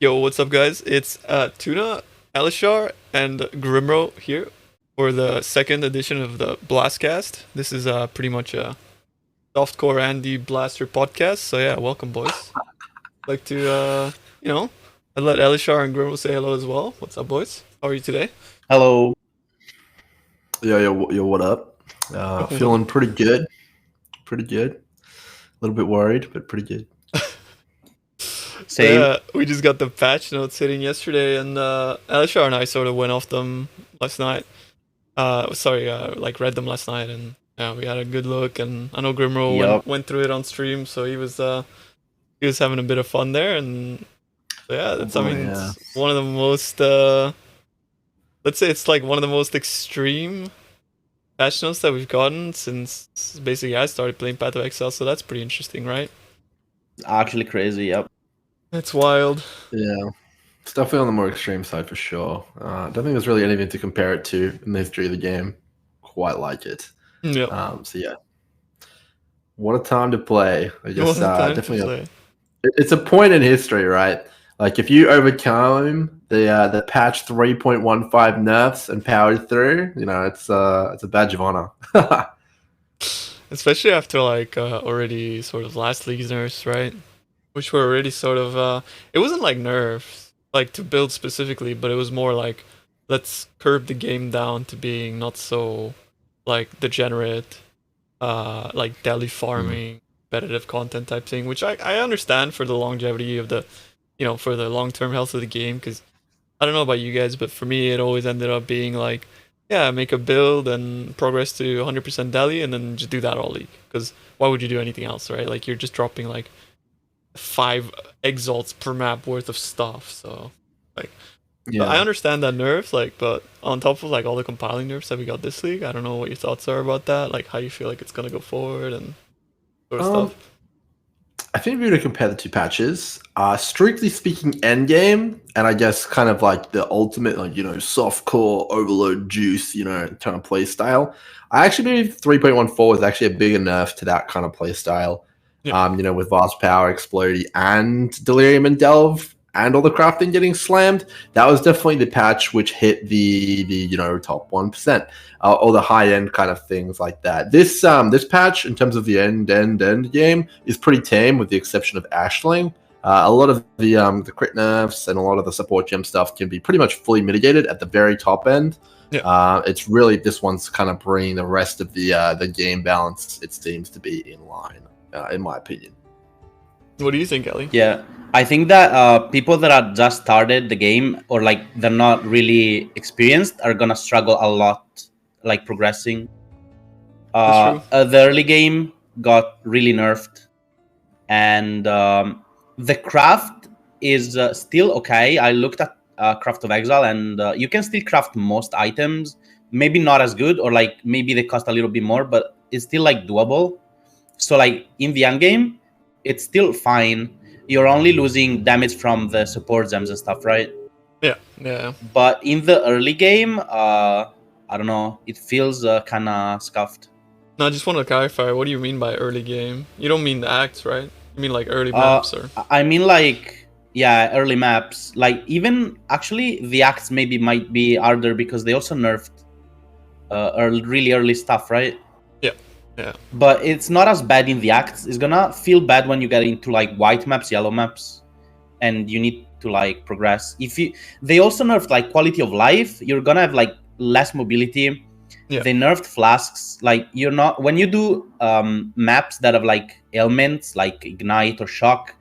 Yo, what's up, guys? It's Tuna, Elesshar, and Grimro here for the second edition of the BlastCast. This is pretty much a softcore and the Blaster podcast. So yeah, welcome, boys. Like to I'd let Elesshar and Grimro say hello as well. What's up, boys? How are you today? Hello. Yo, what up? Feeling pretty good. Pretty good. A little bit worried, but pretty good. Same. Yeah, we just got the patch notes hitting yesterday, and Elesshar and I sort of went off them last night. Like read them last night, and yeah, we had a good look. And I know Grimro went through it on stream, so he was having a bit of fun there. And so yeah, it's it's one of the most let's say it's like one of the most extreme patch notes that we've gotten since basically I started playing Path of Exile. So that's pretty interesting, right? Actually crazy. Yep. It's wild. Yeah, it's definitely on the more extreme side for sure. I don't think there's really anything to compare it to in the history of the game quite like it. Yeah. So yeah, what a time to play. I guess definitely. It's a point in history, right? Like if you overcome the patch 3.15 nerfs and powered through, it's a badge of honor. Especially after like already sort of last league's nerfs, right? Which were already sort of it wasn't like nerfs like to build specifically, but it was more like let's curb the game down to being not so like degenerate, like daily farming, competitive content type thing, which I understand for the longevity of the, for the long-term health of the game, because I don't know about you guys, but for me it always ended up being like, yeah, make a build and progress to 100% daily and then just do that all league, because why would you do anything else, right? Like you're just dropping like 5 exalts per map worth of stuff, so like yeah. I understand that nerfs, like, but on top of like all the compiling nerfs that we got this league, I don't know what your thoughts are about that, like how you feel like it's gonna go forward and sort of stuff. I think if we were to compare the two patches, strictly speaking endgame, and I guess kind of like the ultimate, like, softcore overload juice, kind of play style, I actually believe 3.14 was actually a bigger nerf to that kind of play style. Yeah. With Vast Power, Explodey, and Delirium and Delve, and all the crafting getting slammed, that was definitely the patch which hit the top 1%, all the high end kind of things like that. This patch, in terms of the end game, is pretty tame, with the exception of Ashling. A lot of the crit nerfs and a lot of the support gem stuff can be pretty much fully mitigated at the very top end. Yeah. It's really this one's kind of bringing the rest of the game balance, it seems to be in line. In my opinion. What do you think, Ellie? Yeah, I think that people that are just started the game, or like they're not really experienced, are gonna struggle a lot, like progressing. The early game got really nerfed, and the craft is still okay. I looked at Path of Exile, and you can still craft most items. Maybe not as good, or like maybe they cost a little bit more, but it's still like doable. So like in the end game, it's still fine. You're only losing damage from the support gems and stuff, right? Yeah. But in the early game, I don't know, it feels kind of scuffed. No, I just want to clarify. What do you mean by early game? You don't mean the acts, right? You mean like early maps, or? I mean like, yeah, early maps. Like even actually the acts maybe might be harder because they also nerfed really early stuff, right? Yeah. But it's not as bad in the acts. It's gonna feel bad when you get into like white maps, yellow maps, and you need to like progress. They also nerfed like quality of life. You're gonna have like less mobility. Yeah. They nerfed flasks. Like you're not, when you do maps that have like ailments, like ignite or shock,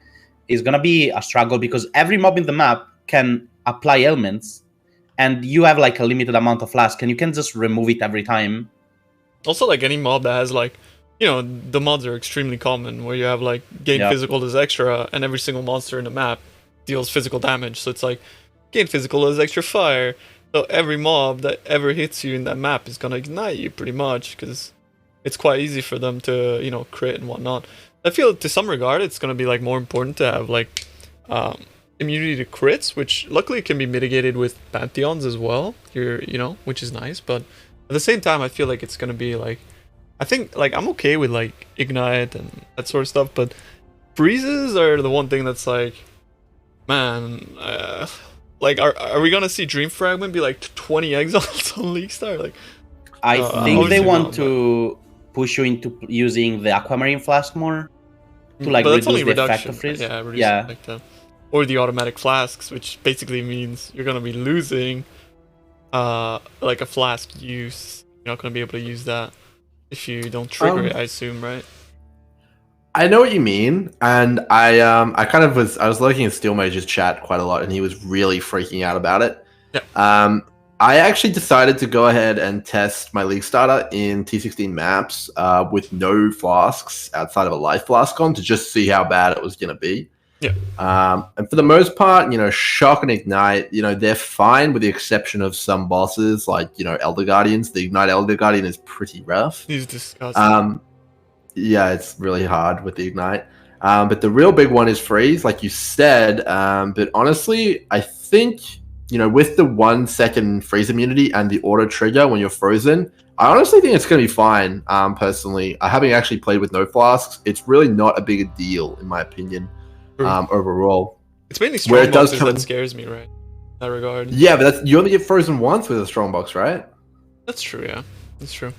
is gonna be a struggle because every mob in the map can apply ailments, and you have like a limited amount of flask, and you can just remove it every time. Also, like any mob that has like, the mods are extremely common where you have like gain physical as extra, and every single monster in the map deals physical damage. So it's like gain physical as extra fire. So every mob that ever hits you in that map is gonna ignite you pretty much, because it's quite easy for them to crit and whatnot. I feel to some regard it's gonna be like more important to have like immunity to crits, which luckily can be mitigated with pantheons as well. Which is nice, but at the same time, I feel like it's gonna be like, I think like I'm okay with like ignite and that sort of stuff, but freezes are the one thing that's like, Man, like, are we gonna see Dream Fragment be like 20 exiles on League Star? Like, I think they obviously want not, to push you into using the Aquamarine Flask more to like but that's reduce only the effect reduction. of freeze. Yeah, reduce Yeah. effect. Or the automatic flasks, which basically means you're gonna be losing, like a flask use. You're not gonna be able to use that if you don't trigger it. I assume, right? I know what you mean, and I kind of was looking at Steel Mage's chat quite a lot, and he was really freaking out about it. Yeah. I actually decided to go ahead and test my League Starter in T16 maps with no flasks outside of a life flask on to just see how bad it was going to be. Yeah. And for the most part, Shock and Ignite, they're fine with the exception of some bosses like, Elder Guardians. The Ignite Elder Guardian is pretty rough. He's disgusting. Yeah, it's really hard with the Ignite. But the real big one is Freeze, like you said. But honestly, I think, with the 1 second freeze immunity and the auto trigger when you're frozen, I honestly think it's going to be fine, personally. Having actually played with no flasks, it's really not a big a deal, in my opinion, overall. It's mainly strong boxes that scares me, right? In that regard. Yeah, but you only get frozen once with a strong box, right? That's true, yeah. That's true.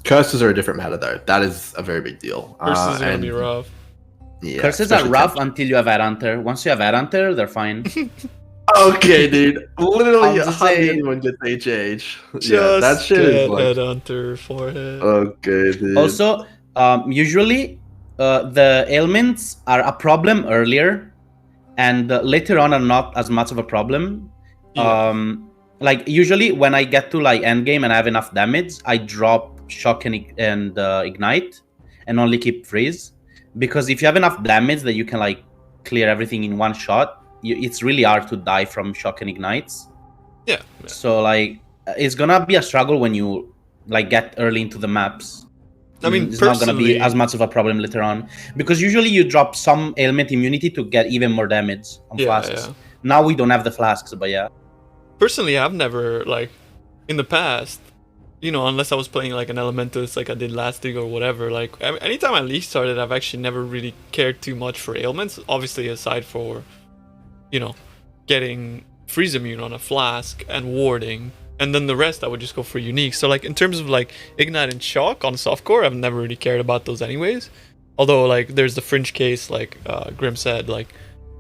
Curses are a different matter, though. That is a very big deal. Curses are going to be rough. Yeah, Curses are rough until you have Headhunter. Once you have Headhunter, they're fine. Okay, dude. Literally, hardly anyone gets HH. Yeah, that shit is like Headhunter forehead. Okay, dude. Also, usually the ailments are a problem earlier, and later on are not as much of a problem. Yeah. Like usually when I get to like endgame and I have enough damage, I drop Shock and Ignite and only keep Freeze, because if you have enough damage that you can like clear everything in one shot, it's really hard to die from Shock and Ignites. Yeah. So like it's gonna be a struggle when you like get early into the maps. I mean, it's not gonna be as much of a problem later on, because usually you drop some ailment immunity to get even more damage on flasks. Yeah. Now we don't have the flasks, but yeah. Personally, I've never, like, in the past, unless I was playing like an Elementus like I did last league or whatever, like anytime I League started, I've actually never really cared too much for ailments, obviously aside for, getting freeze immune on a flask and warding, and then the rest I would just go for unique. So like in terms of like Ignite and Shock on softcore, I've never really cared about those anyways. Although like there's the fringe case, like Grim said, like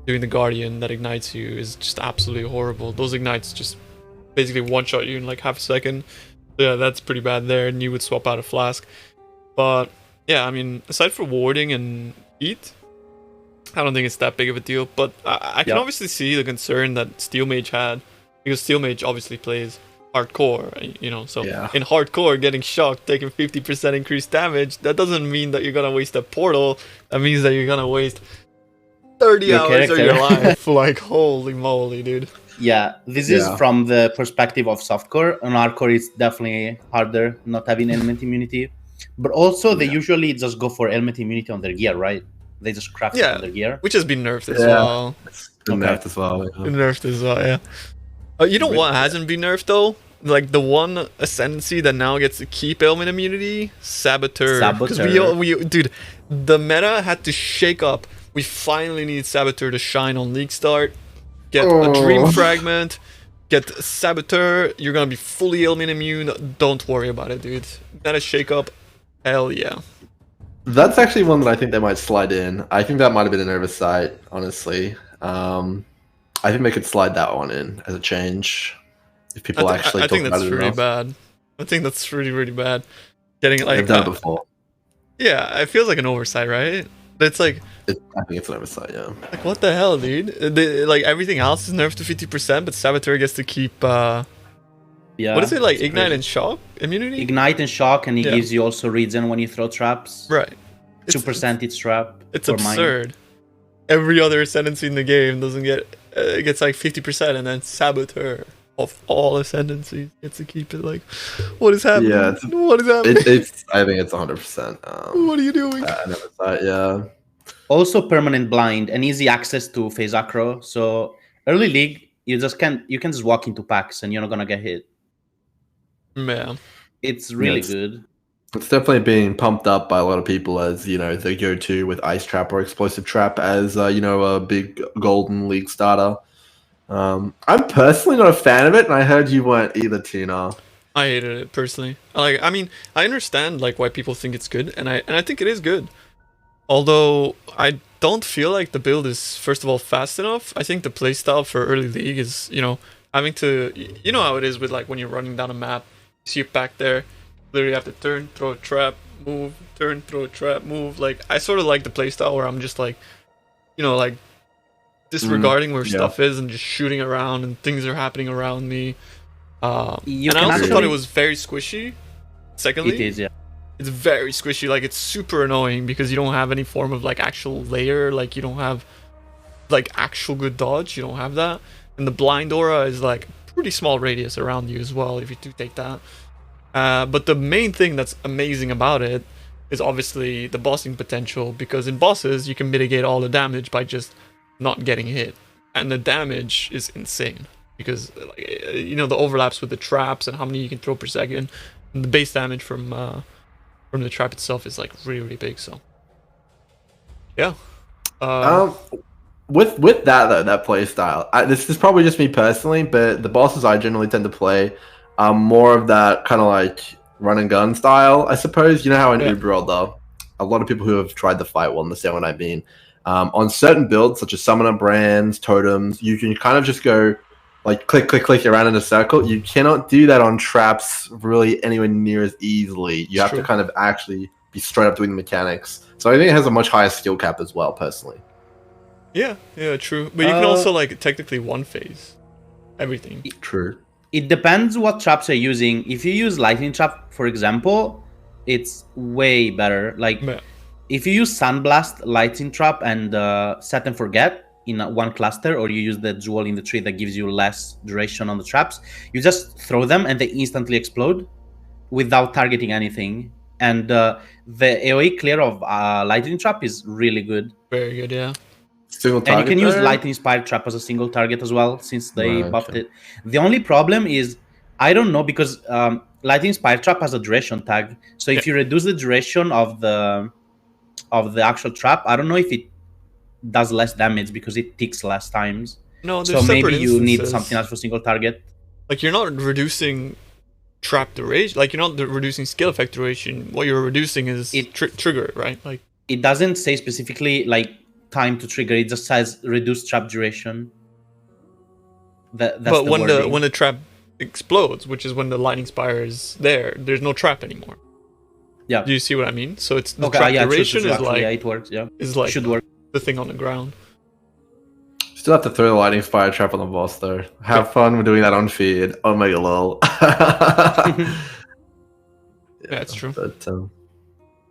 doing the Guardian that ignites you is just absolutely horrible. Those ignites just basically one-shot you in like half a second. Yeah, that's pretty bad there, and you would swap out a flask. But yeah, I mean, aside from warding and heat, I don't think it's that big of a deal. But I can obviously see the concern that Steel Mage had, because Steel Mage obviously plays hardcore, so in hardcore, getting shocked, taking 50% increased damage, that doesn't mean that you're gonna waste a portal. That means that you're gonna waste 30 hours of your life. Like, holy moly, dude. Yeah, this is from the perspective of softcore. On hardcore, it's definitely harder not having element immunity. But also, they usually just go for element immunity on their gear, right? They just craft it on their gear. Which has been nerfed as well. It's been nerfed as well. Nerfed as well, yeah. You know what hasn't been nerfed, though? Like, the one ascendancy that now gets to keep ailment immunity? Saboteur. Because dude, the meta had to shake up. We finally need Saboteur to shine on League Start. Get a Dream Fragment, get Saboteur, you're gonna be fully ailment immune, don't worry about it, dude. That is shakeup, hell yeah. That's actually one that I think they might slide in. I think that might have been an oversight, honestly. I think they could slide that one in as a change. If people actually I think talk about that's it really enough. bad. I think that's really, really bad. Getting like... They've done it before. Yeah, it feels like an oversight, right? It's like... I think it's an oversight, yeah. Like, what the hell, dude? Like, everything else is nerfed to 50%, but Saboteur gets to keep... what is it, like, Ignite and Shock immunity? Ignite and Shock, and it gives you also regen when you throw traps. Right. 2% each trap. It's absurd. Mine. Every other ascendancy in the game doesn't get... gets like 50%, and then Saboteur of all ascendancies gets to keep it. Like, what is happening? Yeah, what is happening? I think it's 100%. What are you doing? Yeah. Also permanent blind and easy access to phase acro. So early league, you can just walk into packs and you're not gonna get hit. Man, it's really good. It's definitely being pumped up by a lot of people as, you know, the go-to with Ice Trap or Explosive Trap as, you know, a big golden league starter. I'm personally not a fan of it, and I heard you weren't either, Tuna. I hated it personally. I mean, I understand like why people think it's good, and I think it is good. Although I don't feel like the build is, first of all, fast enough. I think the playstyle for early league is, you know, having to, you know how it is with like when you're running down a map, you see it back there, literally have to turn, throw a trap, move, turn, throw a trap, move. Like I sort of like the playstyle where I'm just like, you know, like disregarding where stuff is and just shooting around and things are happening around me. And I also thought it was very squishy. Secondly, it is, yeah. It's very squishy. Like it's super annoying because you don't have any form of like actual layer. Like you don't have like actual good dodge. You don't have that. And the blind aura is like pretty small radius around you as well if you do take that. But the main thing that's amazing about it is obviously the bossing potential, because in bosses you can mitigate all the damage by just not getting hit, and the damage is insane because like, you know, the overlaps with the traps and how many you can throw per second, and the base damage from the trap itself is like really big. So yeah. With that though, that play style, this is probably just me personally, but the bosses I generally tend to play are more of that kind of like run and gun style, I suppose. You know how in Uber though, a lot of people who have tried the fight will understand what I mean. On certain builds, such as Summoner Brands, Totems, you can kind of just go like click around in a circle. You cannot do that on traps really anywhere near as easily. You have to kind of actually be straight up doing the mechanics. So I think it has a much higher skill cap as well, personally. Yeah, true. But you can also like technically one phase everything. True. It depends what traps you're using. If you use lightning trap, for example, it's way better. Like if you use Sunblast, lightning trap, and set and forget in one cluster, or you use the jewel in the tree that gives you less duration on the traps, you just throw them and they instantly explode without targeting anything. And the AoE clear of lightning trap is really good. Very good, yeah. Single and you can use lightning inspired trap as a single target as well, since they buffed it. The only problem is, I don't know, because lightning inspired trap has a duration tag. So if you reduce the duration of the actual trap, I don't know if it does less damage because it ticks less times. No, so maybe you need something else for single target. Like you're not reducing trap duration, like you're not reducing skill effect duration. What you're reducing is trigger, right? Like it doesn't say specifically like time to trigger. It just says reduce trap duration. That's but when the trap explodes, which is when the lightning spire is there, there's no trap anymore. Yeah. Do you see what I mean? So it's the trap duration true, is like it works. Yeah, is like should work. The thing on the ground. Still have to throw the lightning spire trap on the boss though. Have fun with doing that on feed. Omega lol. That's true. But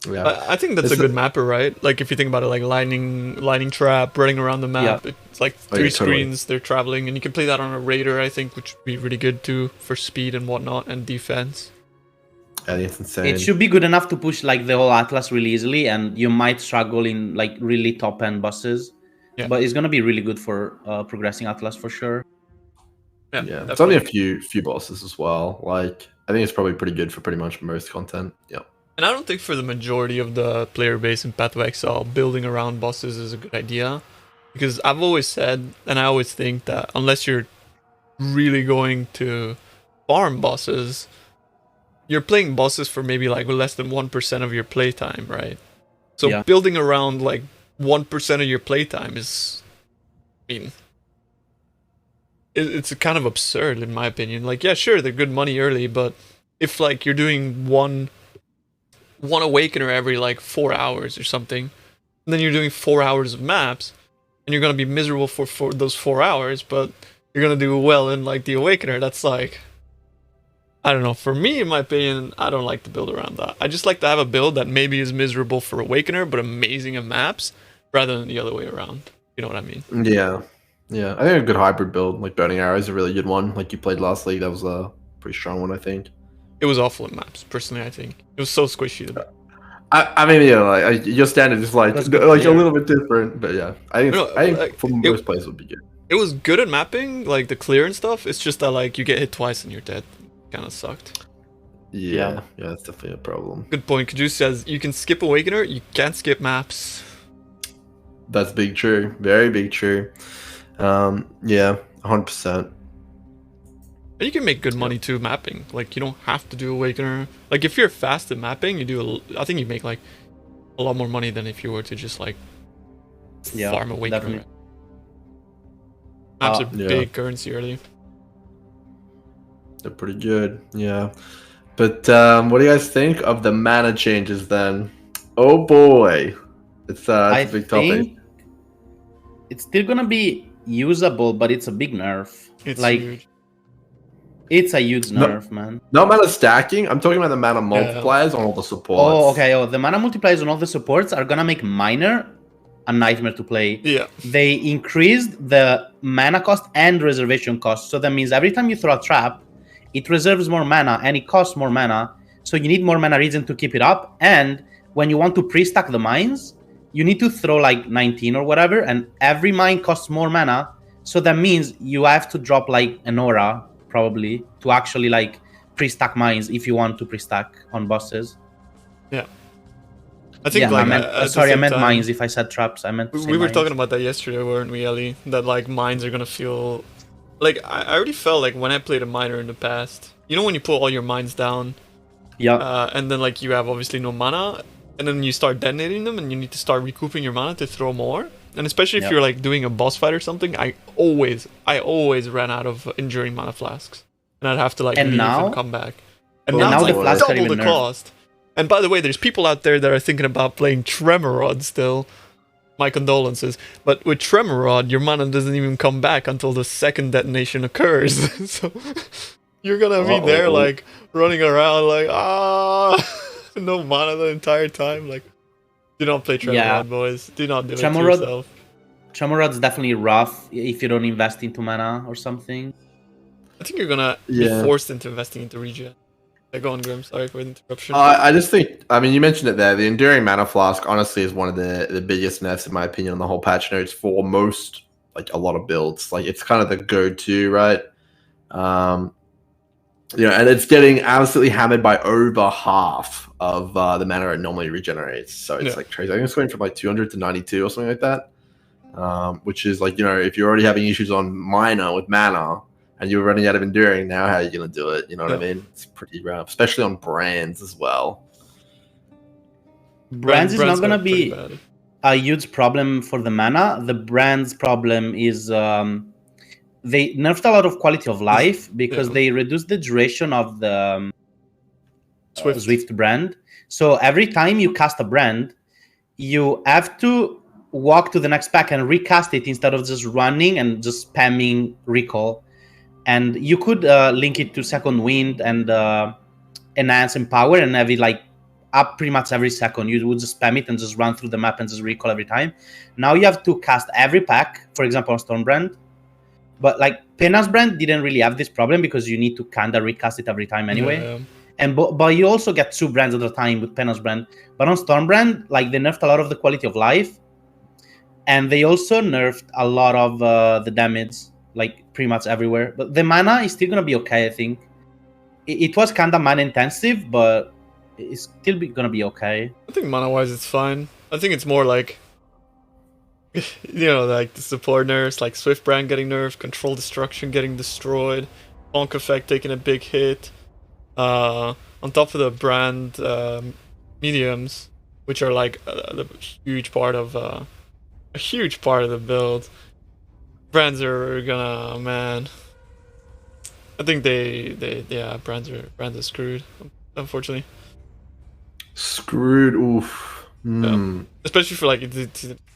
yeah, I think that's a good mapper, right? Like if you think about it, like lightning trap running around the map. It's like three screens. They're traveling, and you can play that on a raider, I think, which would be really good too for speed and whatnot and defense. Yeah, it's insane. It should be good enough to push like the whole Atlas really easily, and you might struggle in like really top end bosses. Yeah. But it's gonna be really good for progressing Atlas for sure. Yeah, it's only a few bosses as well. Like I think it's probably pretty good for pretty much most content. Yeah. And I don't think for the majority of the player base in Path of Exile, building around bosses is a good idea. Because I've always said, and I always think that unless you're really going to farm bosses, you're playing bosses for maybe like less than 1% of your playtime, right? So building around like 1% of your playtime is, I mean, it's kind of absurd in my opinion. Like, yeah, sure, they're good money early, but if like you're doing one awakener every like 4 hours or something, and then you're doing 4 hours of maps, and you're gonna be miserable for those 4 hours, but you're gonna do well in like the awakener, that's like, I don't know. For me, in my opinion, I don't like to build around that. I just like to have a build that maybe is miserable for Awakener, but amazing in maps, rather than the other way around. You know what I mean? Yeah. I think a good hybrid build, like Burning Arrow, is a really good one. Like you played last league, that was a pretty strong one, I think. It was awful in maps, personally, I think. It was so squishy. I mean, yeah, like your standard is like a little bit different, but yeah. I think for most players would be good. It was good at mapping, like the clear and stuff. It's just that like you get hit twice and you're dead. Kind of sucked. Yeah, that's definitely a problem. Good point. Caduce says you can skip Awakener, you can't skip maps. That's big true. Very big true. Yeah, 100%. And you can make good money too mapping. Like, you don't have to do Awakener. Like, if you're fast at mapping, I think you make like a lot more money than if you were to just like farm Awakener. Definitely. Maps are big currency early. They're pretty good, yeah. But what do you guys think of the mana changes then? Oh boy, it's a big topic. It's still gonna be usable, but it's a big nerf. It's like huge. It's a huge nerf, man. Not mana stacking. I'm talking about the mana multipliers on all the supports. Oh, okay. Oh, the mana multipliers on all the supports are gonna make Miner a nightmare to play. Yeah. They increased the mana cost and reservation cost. So that means every time you throw a trap, it reserves more mana and it costs more mana. So you need more mana reason to keep it up. And when you want to pre-stack the mines, you need to throw like 19 or whatever, and every mine costs more mana. So that means you have to drop like an aura probably to actually like pre-stack mines if you want to pre-stack on bosses. Yeah. I think like I meant mines. If I said traps, I meant we were talking about that yesterday, weren't we, Ellie? That like mines are gonna feel like I already felt like when I played a miner in the past. You know when you put all your mines down, and then like you have obviously no mana, and then you start detonating them, and you need to start recouping your mana to throw more. And especially if you're like doing a boss fight or something, I always ran out of enduring mana flasks, and I'd have to like leave and come back. And now it's like double the cost. And by the way, there's people out there that are thinking about playing Tremorod still. My condolences. But with Tremorod, your mana doesn't even come back until the second detonation occurs. So you're gonna be there like running around like no mana the entire time. Like, do not play Tremorod, boys. Do not do it to yourself. Tremorod's definitely rough if you don't invest into mana or something. I think you're gonna be forced into investing into regen. Go on, Grim. Sorry for the interruption. I just think, I mean, you mentioned it there. The Enduring Mana Flask, honestly, is one of the biggest nerfs, in my opinion, on the whole patch notes for most, like, a lot of builds. Like, it's kind of the go-to, right? And it's getting absolutely hammered by over half of the mana it normally regenerates. So it's like crazy. I think it's going from like 200 to 92 or something like that. Which is like, if you're already having issues on minor with mana, and you're running out of enduring, now how are you going to do it? You know what I mean? It's pretty rough, especially on brands as well. Brands is not going to be a huge problem for the mana. The brands problem is they nerfed a lot of quality of life because they reduced the duration of the Swift brand. So every time you cast a brand, you have to walk to the next pack and recast it instead of just running and just spamming recall. And you could link it to Second Wind and enhance and power and have it like up pretty much every second. You would just spam it and just run through the map and just recall every time. Now you have to cast every pack, for example, on Stormbrand. But like Pena's brand didn't really have this problem because you need to kind of recast it every time anyway. Yeah. And but you also get 2 brands at a time with Pena's brand. But on Stormbrand, like they nerfed a lot of the quality of life. And they also nerfed a lot of the damage. Like pretty much everywhere, but the mana is still gonna be okay. I think it was kind of mana intensive, but it's still gonna be okay. I think mana wise it's fine. I think it's more like like the support nerfs, like Swift Brand getting nerfed, Control Destruction getting destroyed, Bonk Effect taking a big hit, on top of the brand mediums, which are like a huge part of the build. Brands are gonna, man. I think brands are screwed, unfortunately. Screwed, oof. Yeah. Especially for like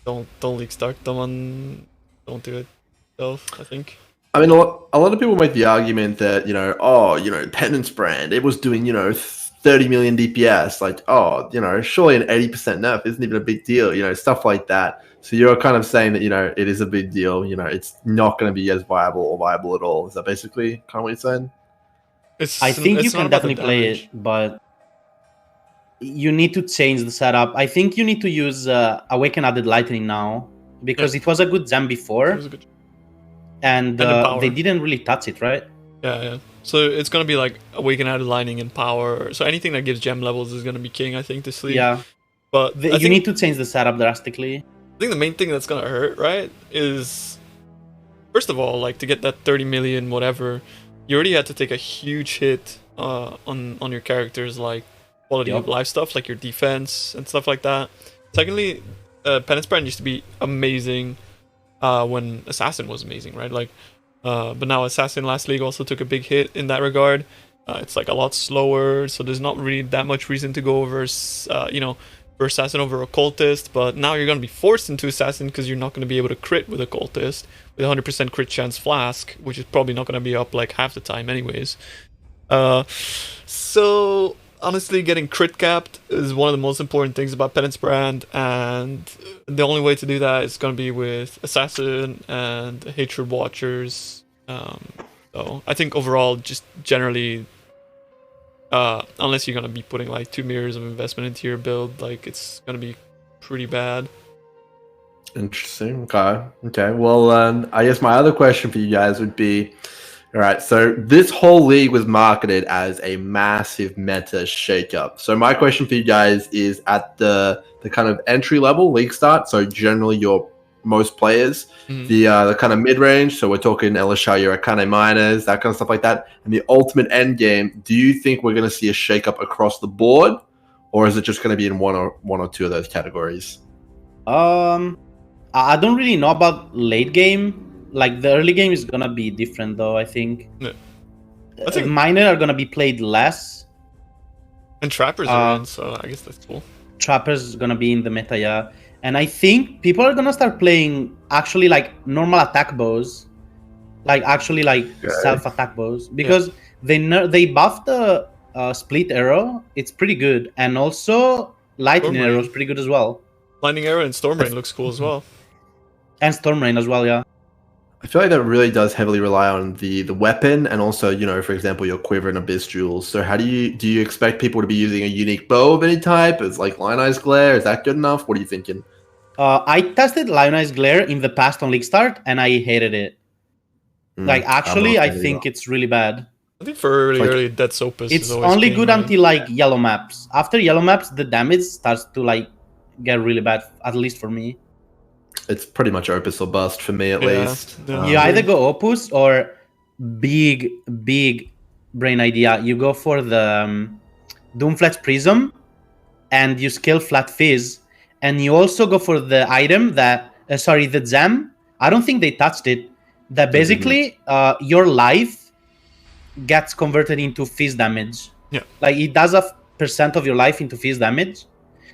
don't leak start them on, don't do it yourself. I think. I mean, a lot of people make the argument that Penance brand, it was doing 30 million DPS. Like, surely an 80% nerf isn't even a big deal. Stuff like that. So you're kind of saying that, it is a big deal. It's not going to be as viable at all. Is that basically kind of what you're saying? I think you can definitely play it, but you need to change the setup. I think you need to use Awaken Added Lightning now because it was a good gem before. And they didn't really touch it, right? Yeah. So it's gonna be like Awaken Added Lightning and Power. So anything that gives gem levels is gonna be king, I think, this league. Yeah. But You need to change the setup drastically. I think the main thing that's gonna hurt, right, is first of all, like to get that 30 million whatever, you already had to take a huge hit on your characters, like quality of life stuff, like your defense and stuff like that. Secondly, Penance Brand used to be amazing when Assassin was amazing, right? Like, but now Assassin last league also took a big hit in that regard. It's like a lot slower, so there's not really that much reason to go over, for Assassin over Occultist. But now you're going to be forced into Assassin because you're not going to be able to crit with Occultist with 100% crit chance Flask, which is probably not going to be up like half the time anyways. So honestly, getting crit capped is one of the most important things about Penance Brand, and the only way to do that is going to be with Assassin and Hatred Watchers. So I think overall, just generally, unless you're going to be putting like 2 mirrors of investment into your build, like it's going to be pretty bad. Interesting. Okay. Well, I guess my other question for you guys would be, all right, so this whole league was marketed as a massive meta shakeup. So my question for you guys is at the kind of entry level league start, so generally your most players, the kind of mid range, so we're talking Elesshar, your Akane miners, that kind of stuff like that, and the ultimate end game, do you think we're going to see a shakeup across the board, or is it just going to be in one or two of those categories? I don't really know about late game. Like the early game is gonna be different, though. I think. Yeah. I think minor are gonna be played less. And trappers are in, so I guess that's cool. Trappers is gonna be in the meta, yeah. And I think people are gonna start playing actually like normal attack bows, like actually like self attack bows, because they buffed the split arrow. It's pretty good, and also lightning arrow is pretty good as well. Lightning arrow and storm rain looks cool as well. And storm rain as well, yeah. I feel like that really does heavily rely on the weapon and also, for example, your quiver and abyss jewels. So how do you expect people to be using a unique bow of any type? Is like Lionized Glare, is that good enough? What are you thinking? I tested Lionized Glare in the past on League Start and I hated it. I think it's really bad. I think for early Dead Opus it's only good until like yellow maps. After yellow maps, the damage starts to like get really bad, at least for me. It's pretty much Opus or bust for me, at least. You either go Opus or big brain idea. You go for the Doomfletch Prism and you scale Flat Fizz. And you also go for the item that, the gem. I don't think they touched it. That basically your life gets converted into Fizz damage. Yeah. Like it does a % of your life into Fizz damage.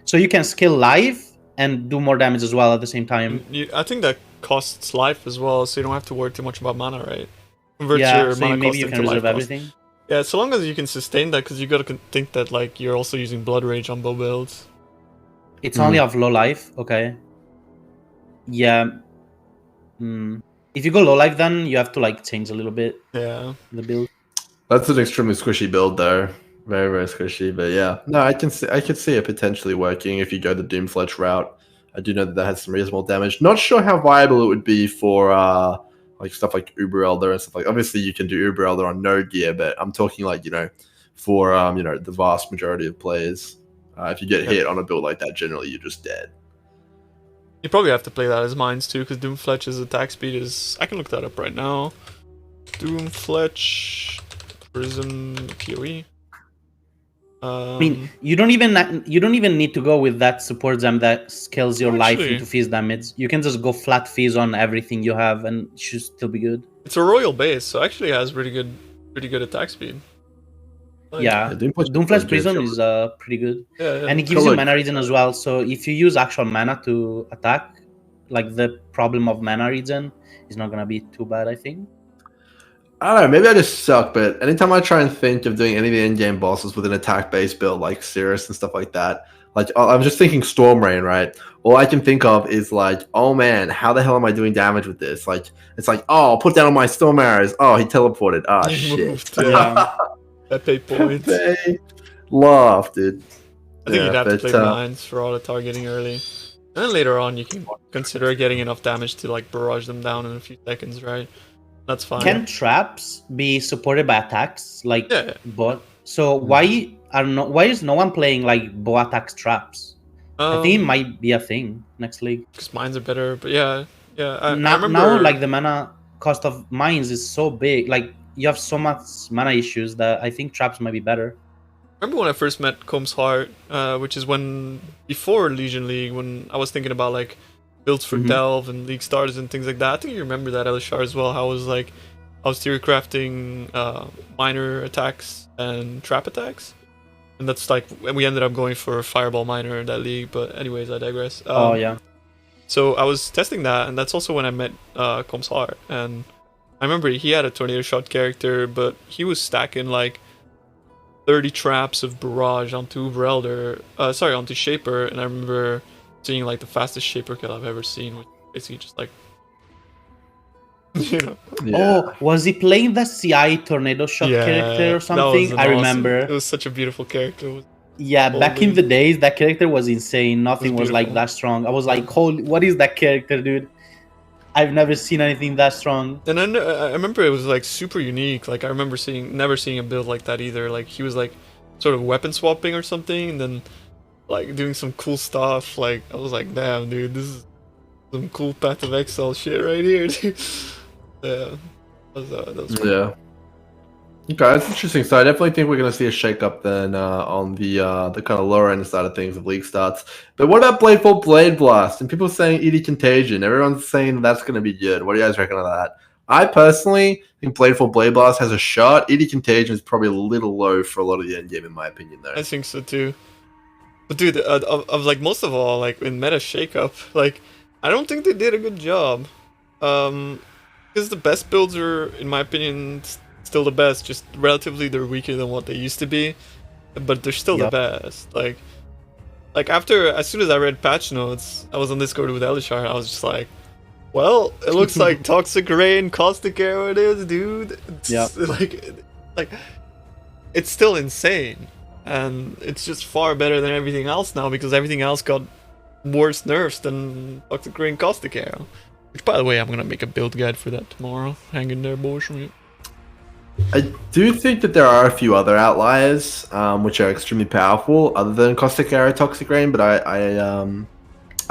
So you can scale life and do more damage as well at the same time. I think that costs life as well, so you don't have to worry too much about mana, right? Converts your mana maybe you can reserve everything. Yeah, so long as you can sustain that, because you gotta think that like you're also using Blood Rage on bow builds. It's only of low life, okay. Yeah. If you go low life, then you have to like change a little bit. Yeah. The build. That's an extremely squishy build, though. Very, very squishy, but yeah. No, I could see it potentially working if you go the Doomfletch route. I do know that has some reasonable damage. Not sure how viable it would be for like stuff like Uber Elder and stuff like. Obviously, you can do Uber Elder on no gear, but I'm talking like for the vast majority of players. If you get hit on a build like that, generally you're just dead. You probably have to play that as mines too, because Doomfletch's attack speed is. I can look that up right now. Doomfletch Prism PoE. I mean, you don't even need to go with that support gem that scales your life into Fizz damage. You can just go flat Fizz on everything you have, and it should still be good. It's a royal base, so actually it has pretty good attack speed. Doomfletch Prism is pretty good, and it gives you mana regen as well. So if you use actual mana to attack, like the problem of mana regen is not gonna be too bad, I think. I don't know, maybe I just suck, but anytime I try and think of doing any of the in-game bosses with an attack-based build like Cirrus and stuff like that, like I'm just thinking Storm Rain, right? All I can think of is like, oh man, how the hell am I doing damage with this? Like, it's like, oh, I'll put down all my Storm Arrows. Oh, he teleported. Ah, shit. Pepe points. Laugh, dude. I think you'd have to play mines for auto targeting early. And then later on, you can consider getting enough damage to like barrage them down in a few seconds, right? That's fine. Can traps be supported by attacks like Yeah. bot? So why is no one playing like bow attacks traps? I think it might be a thing next league. Because mines are better, but yeah. I Now, remember like the mana cost of mines is so big, like you have so much mana issues that I think traps might be better. Remember when I first met Combs Heart, which is when before Legion League, when I was thinking about like builds for Delve and League starters and things like that. I think you remember that Elesshar as well. How I was theory crafting minor attacks and trap attacks, and that's like, and we ended up going for Fireball Miner in that league. But anyways, I digress. Oh yeah. So I was testing that, and that's also when I met Combs Heart, and I remember he had a tornado shot character, but he was stacking like 30 traps of barrage onto Uber Elder, onto Shaper, and I remember seeing like the fastest Shaper kill I've ever seen, which basically just like, you know. Yeah. Oh, was he playing the CI tornado shot character or something? I remember. It was such a beautiful character. Yeah, back in the days, that character was insane. Nothing was like that strong. I was like, holy, what is that character, dude? I've never seen anything that strong. And I remember it was like super unique. Like I remember never seeing a build like that either. Like he was like sort of weapon swapping or something, and then like doing some cool stuff. Like I was like, damn, dude, this is some cool Path of Exile shit right here, dude. Yeah, that was cool. Yeah. Okay, that's interesting. So I definitely think we're going to see a shakeup then on the kind of lower end side of things of league starts. But what about Bladeful Blade Blast? And people saying ED Contagion. Everyone's saying that's going to be good. What do you guys reckon of that? I personally think Bladeful Blade Blast has a shot. ED Contagion is probably a little low for a lot of the end game, in my opinion, though. I think so too. But dude, of like most of all, like in meta shakeup, like I don't think they did a good job. Because the best builds are, in my opinion, still the best, just relatively they're weaker than what they used to be, but they're still the best. Like as soon as I read patch notes, I was on Discord with Elesshar, I was just like, well, it looks like Toxic Rain, Caustic Arrow it is, dude. It's like it's still insane, and it's just far better than everything else now, because everything else got worse nerfs than Toxic Rain, Caustic Arrow. Which, by the way, I'm gonna make a build guide for that tomorrow. Hang in there, boys. I do think that there are a few other outliers which are extremely powerful, other than Caustic Arrow, Toxic Rain. But I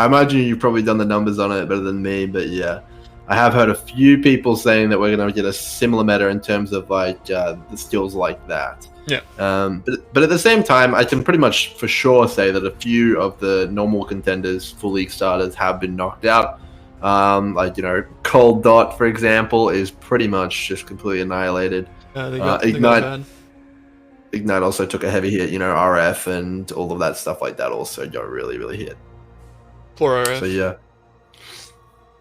imagine you've probably done the numbers on it better than me. But yeah, I have heard a few people saying that we're going to get a similar meta in terms of like the skills like that. Yeah. But at the same time, I can pretty much for sure say that a few of the normal contenders, full league starters, have been knocked out. Like, you know, Cold Dot, for example, is pretty much just completely annihilated. Ignite also took a heavy hit, you know, RF and all of that stuff like that also got really, really hit. Poor RF. So yeah.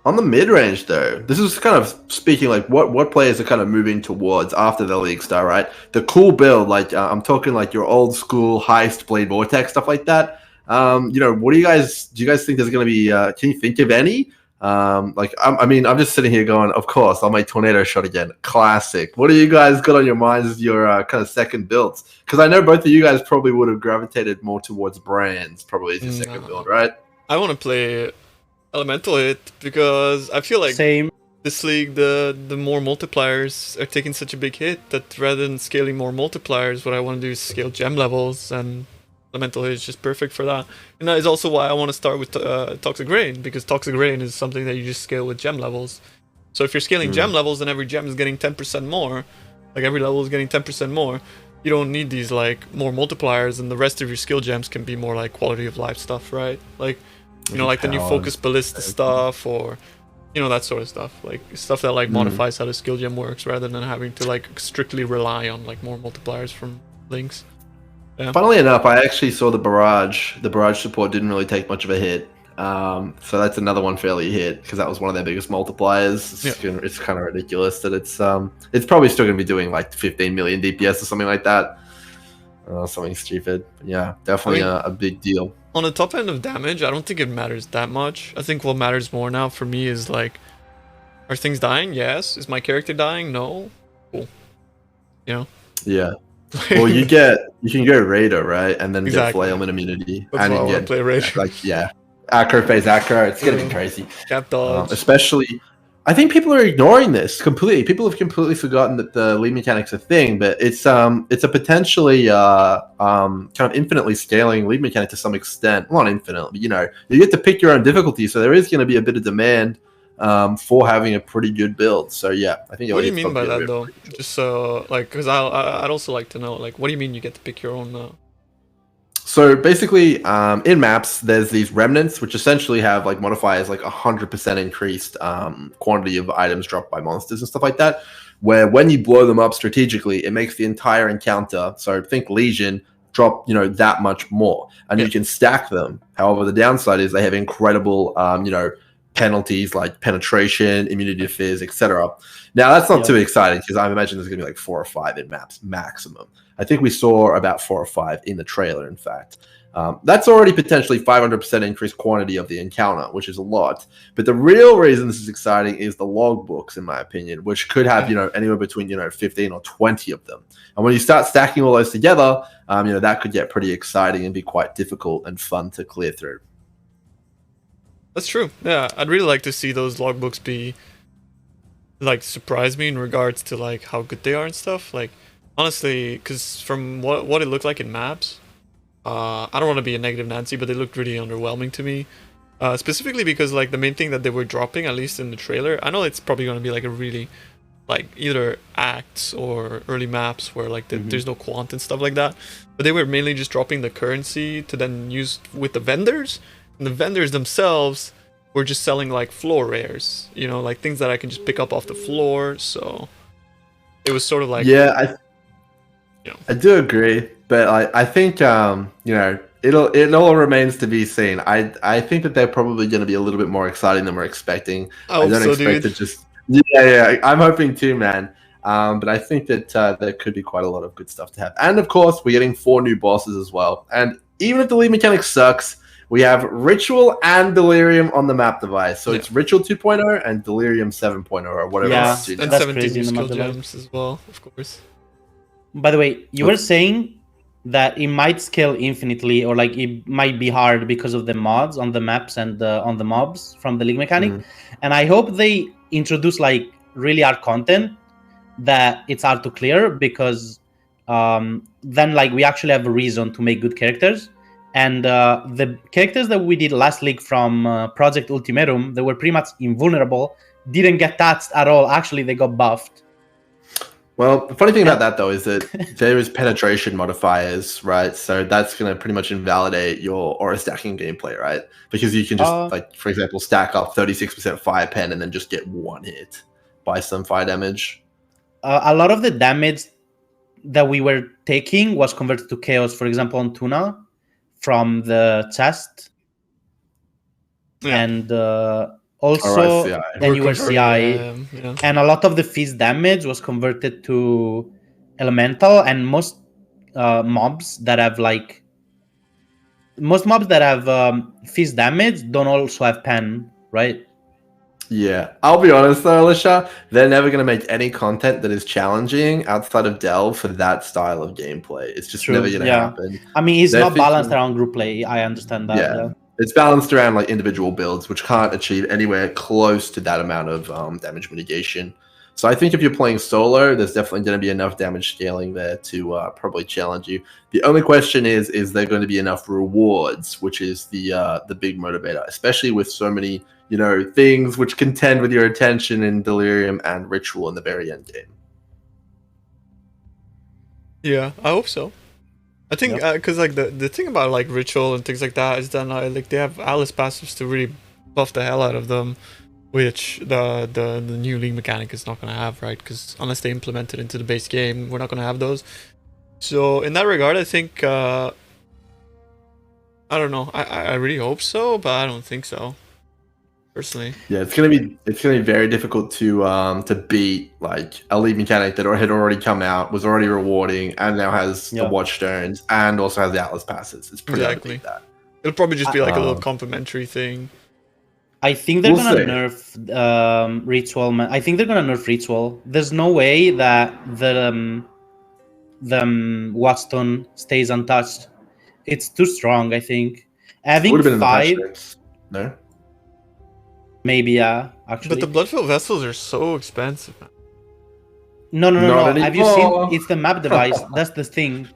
On the mid-range, though, this is kind of speaking like what players are kind of moving towards after the League Star, right? The cool build, like I'm talking like your old school Heist, Blade Vortex, stuff like that. You know, what do you guys think there's going to be? Can you think of any? Like, I mean, I'm just sitting here going, of course, I'll make Tornado Shot again. Classic. What do you guys got on your minds as your kind of second builds? Because I know both of you guys probably would have gravitated more towards Brands, probably as your second build, right? I want to play Elemental Hit because I feel like this league, the more multipliers are taking such a big hit that rather than scaling more multipliers, what I want to do is scale gem levels, and Elemental Hit is just perfect for that. And that is also why I want to start with Toxic Rain, because Toxic Rain is something that you just scale with gem levels. So if you're scaling gem levels and every gem is getting 10% more, like every level is getting 10% more, you don't need these like more multipliers, and the rest of your skill gems can be more like quality of life stuff, right? Like, you know, like the new focus ballista stuff, or you know, that sort of stuff, like stuff that like modifies how the skill gem works, rather than having to like strictly rely on like more multipliers from links. Yeah. Funnily enough, I actually saw the barrage. The barrage support didn't really take much of a hit, so that's another one fairly hit, because that was one of their biggest multipliers. It's kind of ridiculous that it's probably still going to be doing like 15 million DPS or something like that. Something stupid. But yeah, definitely a big deal. On the top end of damage, I don't think it matters that much. I think what matters more now for me is like, are things dying? Yes. Is my character dying? No. Cool. You know? Yeah. Well, you can go Raider, right? And then get Flailment immunity. That's and why I you want to play Raider. Like, yeah. Acro phase acro. It's going to be crazy. Cap dodge. Especially I think people are ignoring this completely. People have completely forgotten that the league mechanic's a thing, but it's a potentially kind of infinitely scaling league mechanic to some extent. Well, not infinite, but you get to pick your own difficulty, so there is going to be a bit of demand for having a pretty good build. So yeah, I think. What do you mean by that though? Just because I'd also like to know, like, what do you mean you get to pick your own? So basically, in maps, there's these remnants, which essentially have like modifiers like 100% increased quantity of items dropped by monsters and stuff like that. Where when you blow them up strategically, it makes the entire encounter. So think Legion drop, that much more, and you can stack them. However, the downside is they have incredible, penalties like penetration, immunity to fizz, etc. Now that's not too exciting because I imagine there's gonna be like 4 or 5 in maps maximum. I think we saw about 4 or 5 in the trailer, in fact. That's already potentially 500% increased quantity of the encounter, which is a lot. But the real reason this is exciting is the logbooks, in my opinion, which could have, anywhere between, 15 or 20 of them. And when you start stacking all those together, that could get pretty exciting and be quite difficult and fun to clear through. That's true. Yeah, I'd really like to see those logbooks be, like, surprise me in regards to, like, how good they are and stuff. Like, honestly, because from what it looked like in maps, I don't want to be a negative Nancy, but they looked really underwhelming to me. Specifically because, like, the main thing that they were dropping, at least in the trailer, I know it's probably going to be, like, a really, like, either acts or early maps where, like, there's no quant and stuff like that. But they were mainly just dropping the currency to then use with the vendors. And the vendors themselves were just selling, like, floor rares. Like, things that I can just pick up off the floor. So it was sort of like... Yeah, I do agree. But I think, it all remains to be seen. I think that they're probably going to be a little bit more exciting than we're expecting. I don't expect it just... Yeah, I'm hoping too, man. But I think that there could be quite a lot of good stuff to have. And, of course, we're getting 4 new bosses as well. And even if the lead mechanic sucks, we have Ritual and Delirium on the map device. So it's Ritual 2.0 and Delirium 7.0 or whatever. Yeah, and 17 new skill gems as well, of course. By the way, you were saying that it might scale infinitely, or like it might be hard because of the mods on the maps and on the mobs from the league mechanic. And I hope they introduce like really hard content that it's hard to clear, because then like we actually have a reason to make good characters. And the characters that we did last league from Project Ultimatum, they were pretty much invulnerable, didn't get touched at all. Actually, they got buffed. Well, the funny thing about that, though, is that there is penetration modifiers, right? So that's going to pretty much invalidate your aura stacking gameplay, right? Because you can just, like, for example, stack up 36% fire pen and then just get 1 hit by some fire damage. A lot of the damage that we were taking was converted to chaos, for example, on Tuna from the chest. And also then you were CI, and a lot of the fizz damage was converted to elemental, and most mobs that have fizz damage don't also have pen, right? Yeah, I'll be honest though, Elesshar, they're never going to make any content that is challenging outside of Delve for that style of gameplay. It's just never going to happen. I mean, it's not balanced around group play. I understand that. Yeah. It's balanced around like individual builds, which can't achieve anywhere close to that amount of damage mitigation. So I think if you're playing solo, there's definitely going to be enough damage scaling there to probably challenge you. The only question is there going to be enough rewards, which is the big motivator, especially with so many things which contend with your attention in Delirium and Ritual in the very end game. Yeah, I hope so. I think because like the thing about like Ritual and things like that is that like they have Alice passives to really buff the hell out of them, which the new league mechanic is not going to have, right? Because unless they implement it into the base game, we're not going to have those. So in that regard, I think I don't know. I really hope so, but I don't think so. Personally, yeah, it's gonna be very difficult to beat like a league mechanic that had already come out, was already rewarding, and now has the Watchstones and also has the Atlas passes. It's pretty hard to beat that. It'll probably just be like a little complementary thing. I think they're gonna nerf Ritual. I think they're gonna nerf Ritual. There's no way that the Watchstone stays untouched. It's too strong. I think having 5. No. Maybe, yeah, actually. But the Bloodfield vessels are so expensive, man. No. Not Have you seen? anymore. It's the map device. That's the thing.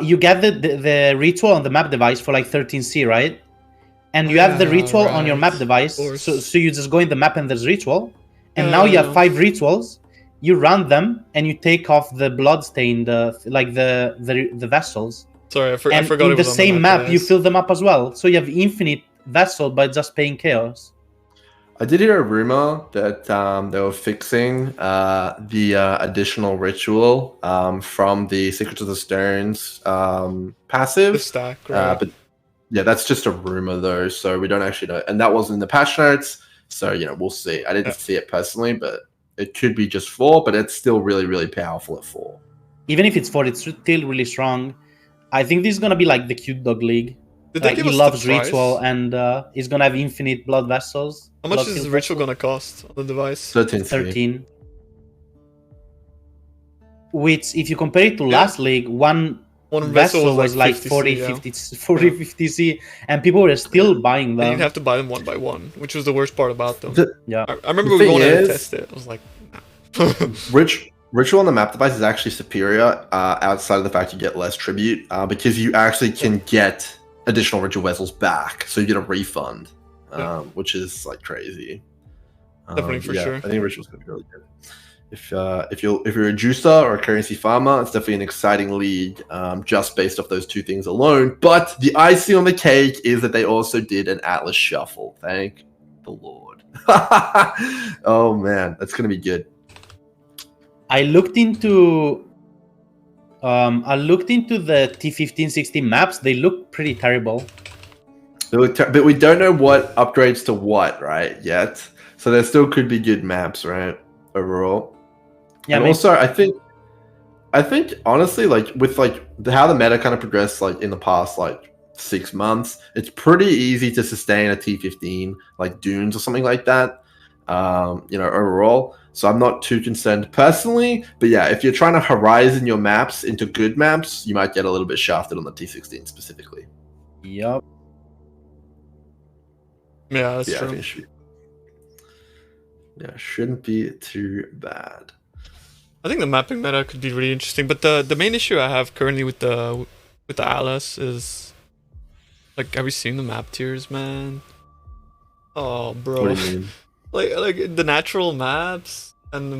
You get the ritual on the map device for like 13C, right? And you have the ritual on your map device. So you just go in the map and there's ritual. And now you have 5 rituals. You run them and you take off the bloodstained, the vessels. Sorry, I forgot. And in the same map, you fill them up as well. So you have infinite vessel by just paying chaos. I did hear a rumor that they were fixing the additional ritual from the Secret of the Stones passive. The stack, right? But yeah, that's just a rumor though, so we don't actually know. And that wasn't in the patch notes, so we'll see. I didn't see it personally, but it could be just 4, but it's still really, really powerful at 4. Even if it's 4, it's still really strong. I think this is gonna be like the cute dog league. Did they Like give he us loves the price? ritual and he's gonna have infinite blood vessels. How much blood is field the ritual vessels. gonna cost on the device? 13. 13. Which, if you compare it to last league, one vessel was like 40, 50 C, and people were still buying them. And you'd have to buy them one by one, which was the worst part about them. Yeah. I remember we going to test it. I was like, nah. Ritual on the map device is actually superior outside of the fact you get less tribute because you actually can get additional ritual vessels back, so you get a refund, which is like crazy. Definitely for sure. I think ritual's gonna be really good. If you're a juicer or a currency farmer, it's definitely an exciting league just based off those 2 things alone. But the icing on the cake is that they also did an Atlas shuffle. Thank the Lord. Oh man, that's gonna be good. I looked into the T15-16 maps. They look pretty terrible. But we don't know what upgrades to what, right, yet. So there still could be good maps, right, overall. Yeah, and also, I think honestly, like with like how the meta kind of progressed, like in the past like 6 months, it's pretty easy to sustain a T15 like Dunes or something like that. Overall. So I'm not too concerned personally, but yeah, if you're trying to horizon your maps into good maps, you might get a little bit shafted on the T16 specifically. Yup. Yeah, that's I true. think shouldn't be too bad. I think the mapping meta could be really interesting, but the main issue I have currently with the Atlas is, like, have you seen the map tiers, man? Oh, bro. What do you mean? like the natural maps and the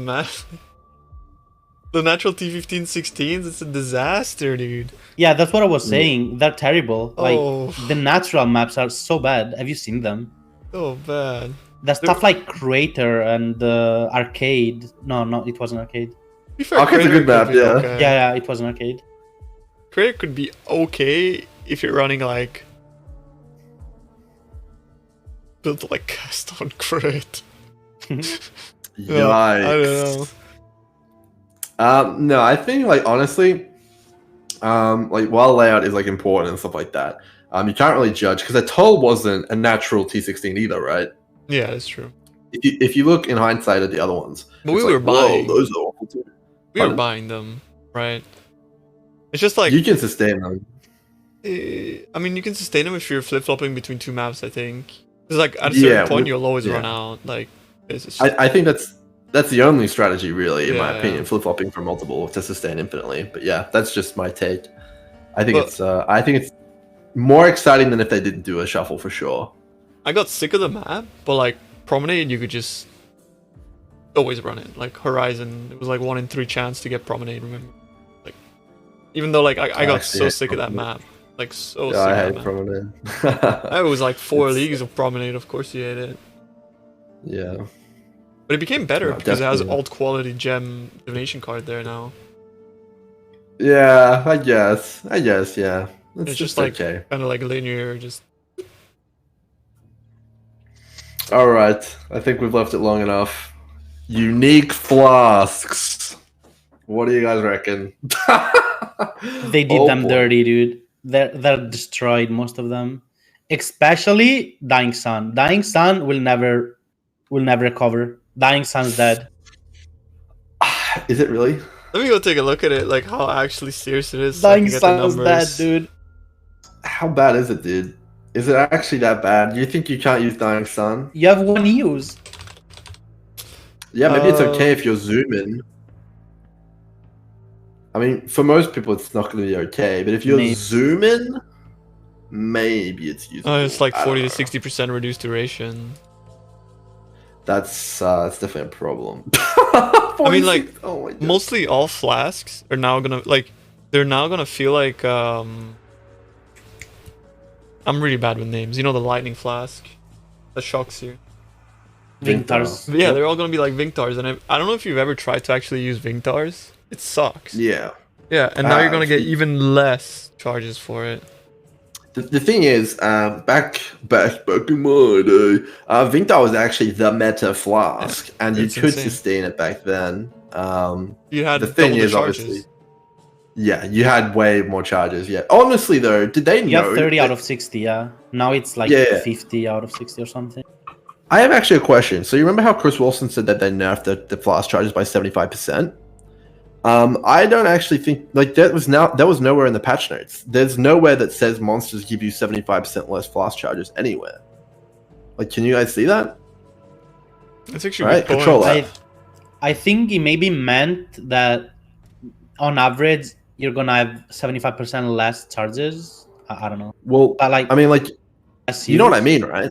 natural T15-16s, it's a disaster, dude. Yeah, that's what I was saying. They're terrible. Oh. Like the natural maps are so bad. Have you seen them? Oh, bad. There's stuff like Crater and Arcade. No, it wasn't Arcade. To be fair, Arcade's a good Crater map, could be yeah. okay. Yeah, it was an Arcade. Crater could be okay if you're running like build like cast on crit. Yikes. I don't know. No, I think like honestly, like while layout is like important and stuff like that, you can't really judge because Atoll wasn't a natural T16 either, right? Yeah, that's true. If you look in hindsight at the other ones, But we it's were like, whoa, buying. those are awful too. We were Pardon? buying them, right? It's just like You can sustain them. I mean, you can sustain them if you're flip flopping between 2 maps. I think because like at a certain point you'll always run out. Like, it's just... I think that's the only strategy really, in my Yeah. opinion, flip flopping from multiple to sustain infinitely. But yeah, that's just my take. I think it's more exciting than if they didn't do a shuffle for sure. I got sick of the map, but like Promenade, you could just always run it. Like Horizon, it was like 1 in 3 chance to get Promenade. Remember, like even though like I got so sick of that map, like so sick I of hate that map. Promenade. I was like 4 It's- leagues of Promenade. Of course, you hate it, Yeah. but it became better No, because it has definitely. alt quality gem divination card there now. Yeah, I guess, yeah. It's It's just just like okay. kind of like linear, just All right, I think we've left it long enough. Unique flasks. What do you guys reckon? They did Oh, them boy. dirty, dude. They're destroyed, most of them. Especially Dying Sun. Dying Sun will never recover. Dying Sun's dead. Is it really? let me go take a look at it, like how actually serious it is. Dying so I can get the Sun's dead, numbers. dude. How bad is it, dude? Is it actually that bad? Do you think you can't use Dying Sun? You have one use. Yeah, maybe it's okay if you're zooming. I mean, for most people, it's not going to be okay. But if you're Maybe. zooming, maybe it's useful. It's like I 40 don't to know. 60% reduced duration. That's definitely a problem. I mean, like, oh my God. mostly all flasks are now gonna they're now gonna feel like I'm really bad with names. You know, the lightning flask that shocks you. Vingtars. Yeah, they're all gonna be like Vingtars, and I don't know if you've ever tried to actually use Vingtars. It sucks. Yeah. Yeah, and now you're gonna get even less charges for it. The thing is, back in my day, Vingtar was actually the meta flask, and you it's could insane. sustain it back then. You had the thing double the is, charges. obviously, yeah, you had way more charges. Yeah, honestly though, did they You know? have 30 that- out of 60, yeah. Now it's like Yeah. 50 out of 60 or something. I have actually a question. So you remember how Chris Wilson said that they nerfed the flask charges by 75%? I don't actually think that was nowhere in the patch notes. There's nowhere that says monsters give you 75% less flask charges anywhere. Like, can you guys see that? That's actually Right, a good point. control that. I think it maybe meant that on average you're gonna have 75% less charges. I don't know. Well, But like, I mean, like, less you know what I use. mean, right?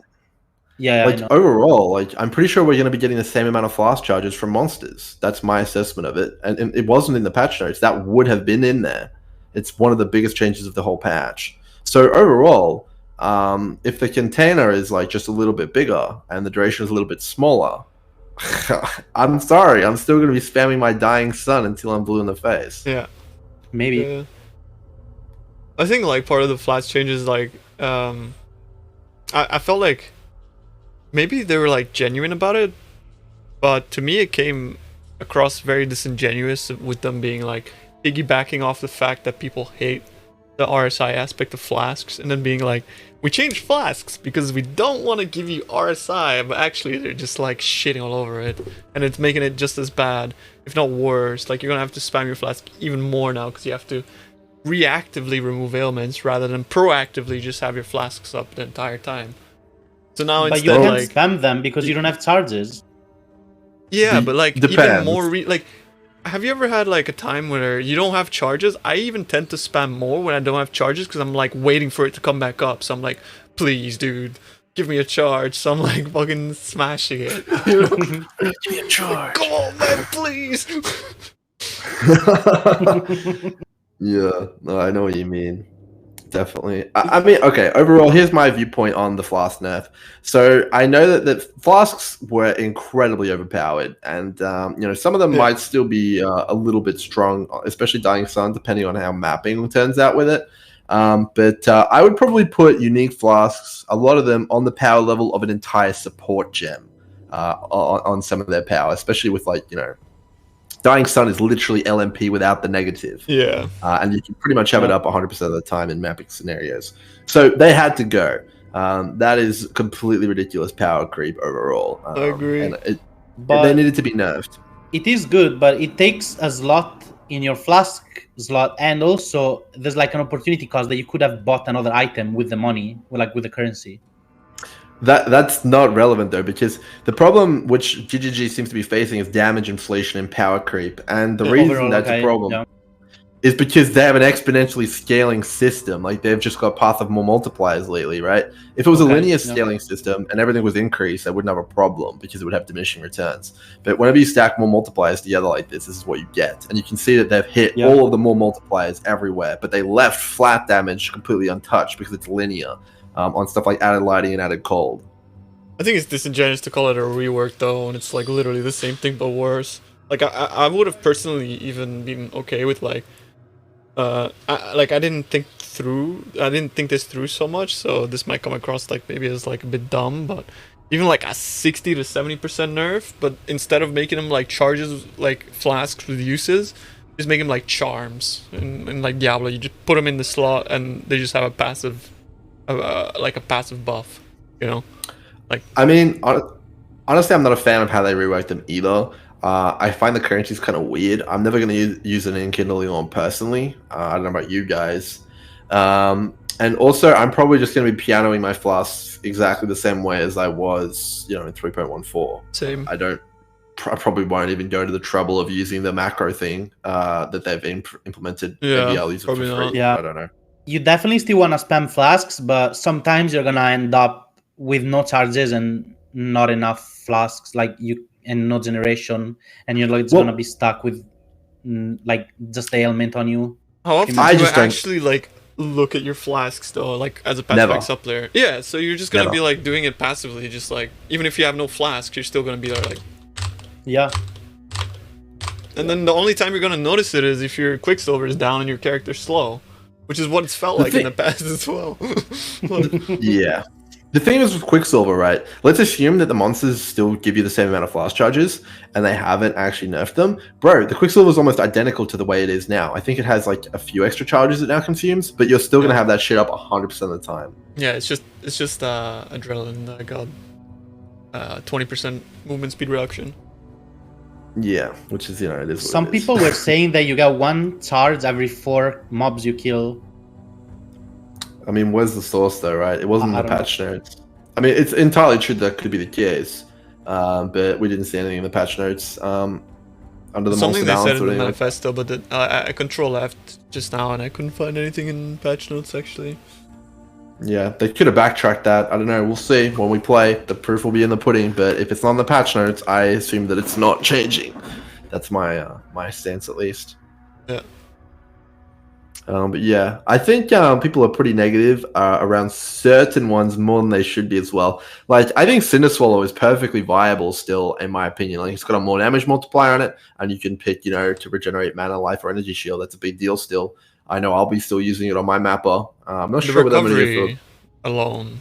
Yeah, I Like, know. overall, like, I'm pretty sure we're going to be getting the same amount of flask charges from monsters. That's my assessment of it. And it wasn't in the patch notes. That would have been in there. It's one of the biggest changes of the whole patch. So overall, if the container is like just a little bit bigger and the duration is a little bit smaller, I'm sorry, I'm still going to be spamming my dying sun until I'm blue in the face. Yeah. Maybe. Yeah. I think like part of the flask changes, like I felt like maybe they were like genuine about it, but to me it came across very disingenuous with them being like piggybacking off the fact that people hate the RSI aspect of flasks and then being like, we changed flasks because we don't want to give you RSI, but actually they're just like shitting all over it, and it's making it just as bad, if not worse. Like, you're gonna have to spam your flask even more now because you have to reactively remove ailments rather than proactively just have your flasks up the entire time. So now But you instead, can't like, spam them because you don't have charges. yeah, but like even Depends. more like, have you ever had like a time where you don't have charges? I even tend to spam more when I don't have charges because I'm like waiting for it to come back up. So I'm like, please, dude, give me a charge. So I'm like fucking smashing it. You know? Give me a charge. Come on, man, please. Yeah, no, I know what you mean. Definitely. I mean, okay, overall, here's my viewpoint on the Flask nerf. So I know that Flasks were incredibly overpowered, and some of them might still be a little bit strong, especially Dying Sun, depending on how mapping turns out with it. But I would probably put unique Flasks, a lot of them, on the power level of an entire support gem on some of their power, especially with Dying Sun is literally LMP without the negative. Yeah. And you can pretty much have it up 100% of the time in mapping scenarios. So they had to go. That is completely ridiculous power creep overall. I agree. And But they needed to be nerfed. it is good, but it takes a slot in your flask slot, and also there's like an opportunity cost that you could have bought another item with the money, like with the currency. That's not relevant though, because the problem which GGG seems to be facing is damage inflation and power creep, and the reason Overall, that's okay, a problem yeah. is because they have an exponentially scaling system. Like, they've just got Path of more multipliers lately, right? If it was a Okay, linear yeah. scaling system and everything was increased, I wouldn't have a problem because it would have diminishing returns. But whenever you stack more multipliers together like this is what you get. And you can see that they've hit Yeah. all of the more multipliers everywhere, but they left flat damage completely untouched because it's linear on stuff like added lighting and added cold. I think it's disingenuous to call it a rework though, and it's like literally the same thing but worse. Like, I would have personally even been okay with like, I didn't think this through so much, so this might come across like maybe as like a bit dumb, but even like a 60 to 70% nerf, but instead of making them like charges like flasks with uses, just make them like charms and like Diablo. You just put them in the slot and they just have a passive, like a passive buff, you know? Like, I mean, honestly, I'm not a fan of how they reworked them either. I find the currencies kind of weird. I'm never going to use an Enkindling on personally. I don't know about you guys. And also, I'm probably just going to be pianoing my flasks exactly the same way as I was, in 3.14. Same. I probably won't even go to the trouble of using the macro thing that they've implemented. Yeah, Maybe I'll use it for probably free. not. Yeah. I don't know. You definitely still want to spam flasks, but sometimes you're gonna end up with no charges and not enough flasks, and no generation, and you're gonna be stuck with just the ailment on you. How often I do you just don't- actually look at your flasks though, as a Path Never. of Exile player? Yeah, so you're just gonna Never. be doing it passively, just even if you have no flasks, you're still gonna be there Yeah. And then the only time you're gonna notice it is if your Quicksilver is down and your character's slow, which is what it's felt like in the past as well. Yeah. The thing is with Quicksilver, right? Let's assume that the monsters still give you the same amount of flask charges, and they haven't actually nerfed them. Bro, the Quicksilver is almost identical to the way it is now. I think it has a few extra charges it now consumes, but you're still gonna have that shit up 100% of the time. Yeah, it's just adrenaline that got 20% movement speed reduction. Yeah, which is, it is what Some it is. people were saying that you get 1 charge every 4 mobs you kill. I mean, where's the source though, right? It wasn't in I the don't patch notes. I mean, it's entirely true that could be the case, but we didn't see anything in the patch notes. Under the Something monster they balance said in or the anything. manifesto, but I control left just now and I couldn't find anything in patch notes actually. Yeah, they could have backtracked that. I don't know. We'll see when we play. The proof will be in the pudding. But if it's not in the patch notes, I assume that it's not changing. That's my my stance, at least. Yeah. But yeah, I think people are pretty negative around certain ones more than they should be as well. I think Cinder Swallow is perfectly viable still, in my opinion. It's got a more damage multiplier on it, and you can pick, to regenerate mana, life, or energy shield. That's a big deal still. I know I'll be still using it on my mapper. I'm not The sure what I'm going to recovery do alone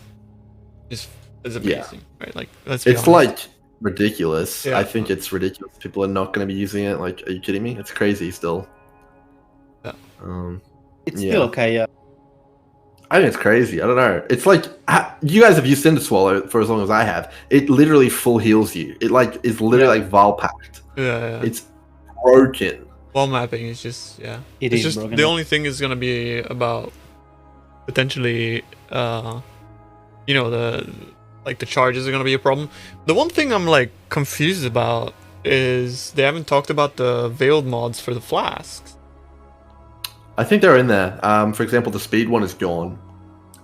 is amazing, right? Let's be It's honest. ridiculous. Yeah. I think it's ridiculous. People are not going to be using it. Are you kidding me? It's crazy still. Yeah. It's Yeah. still okay, yeah. I think it's crazy. I don't know. It's you guys have used Cinder Swallow for as long as I have. It literally full heals you. It is literally Val packed. Yeah. It's broken. Wall mapping is just It it's is just broken. the only thing is gonna be about potentially the charges are gonna be a problem. The one thing I'm confused about is they haven't talked about the veiled mods for the flasks. I think they're in there. For example, the speed one is gone.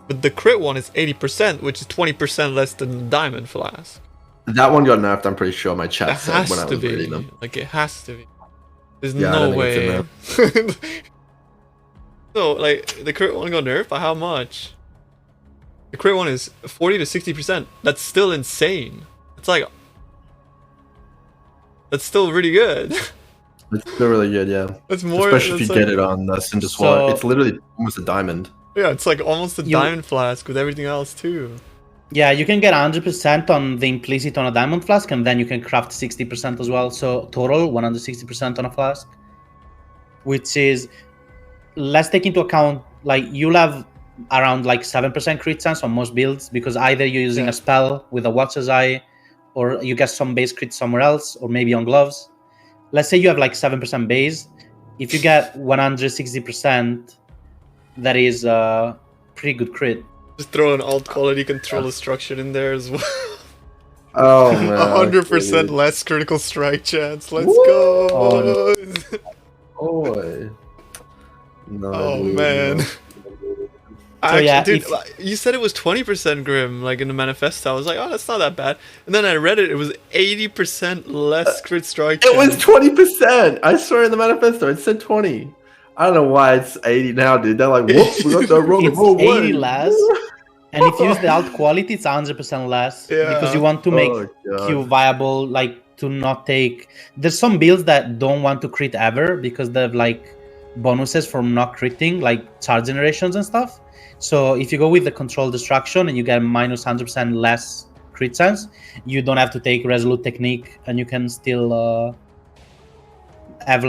But the crit one is 80%, which is 20% less than the diamond flask. That one got nerfed. I'm pretty sure my It chat said has when I to was be. reading them. It has to be. There's Yeah, I no don't way. think So, the crit one got nerfed by how much? The crit one is 40 to 60%. That's still insane. It's that's still really good. It's still really good, yeah. That's more. Especially if you that's get it on Cinder Swallow. So- It's literally almost a diamond. Yeah, it's almost a You- diamond flask with everything else too. Yeah, you can get 100% on the implicit on a diamond flask, and then you can craft 60% as well. So total 160% on a flask, which is, let's take into account you'll have around 7% crit chance on most builds, because either you're using a spell with a Watcher's Eye, or you get some base crit somewhere else, or maybe on gloves. Let's say you have 7% base. If you get 160%, that is a pretty good crit. Just throw an alt quality control destruction in there as well. Oh, man. 100% less critical strike chance. Let's Woo! go. Oh, boys. Boy. No, Oh dude, man. no. Dude, you said it was 20% Grim, in the manifesto. I was like, oh, that's not that bad. And then I read it, it was 80% less crit strike It was chance. 20%. I swear in the manifesto it said 20. I don't know why it's 80 now, dude. They're like, whoops, we got that wrong. It's 80 less. And if you use the alt quality, it's 100% less. Yeah. Because you want to make Oh, God. Q viable, to not take. There's some builds that don't want to crit ever because they have bonuses from not critting, charge generations and stuff. So if you go with the control destruction and you get minus 100% less crit chance, you don't have to take resolute technique, and you can still have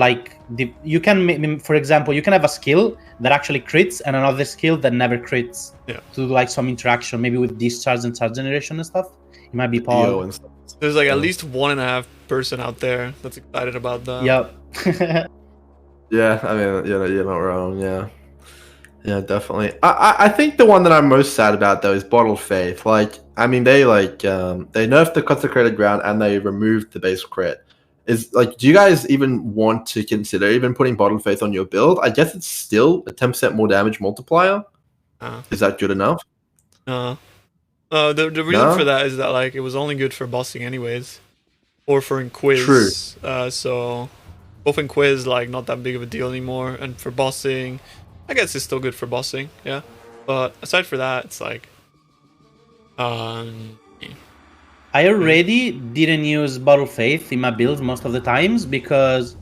you can, for example, you can have a skill that actually crits and another skill that never crits. Yeah. To do some interaction, maybe with discharge and charge generation and stuff. It might be Yo Paul. and stuff. There's at least 1.5 person out there that's excited about that. Yep. Yeah, I mean, you're not wrong. Yeah, Yeah, definitely. I think the one that I'm most sad about though is Bottled Faith. Like, I mean, they nerfed the consecrated ground and they removed the base crit. Is like, do you guys even want to consider even putting Bottled Faith on your build? I guess it's still a 10% more damage multiplier. Is that good enough? The reason for that is that like it was only good for bossing anyways, or for in quiz. True. So both in quiz like not that big of a deal anymore, and for bossing, I guess it's still good for bossing, yeah. But aside for that, it's like, I already didn't use Bottle Faith in my builds most of the times because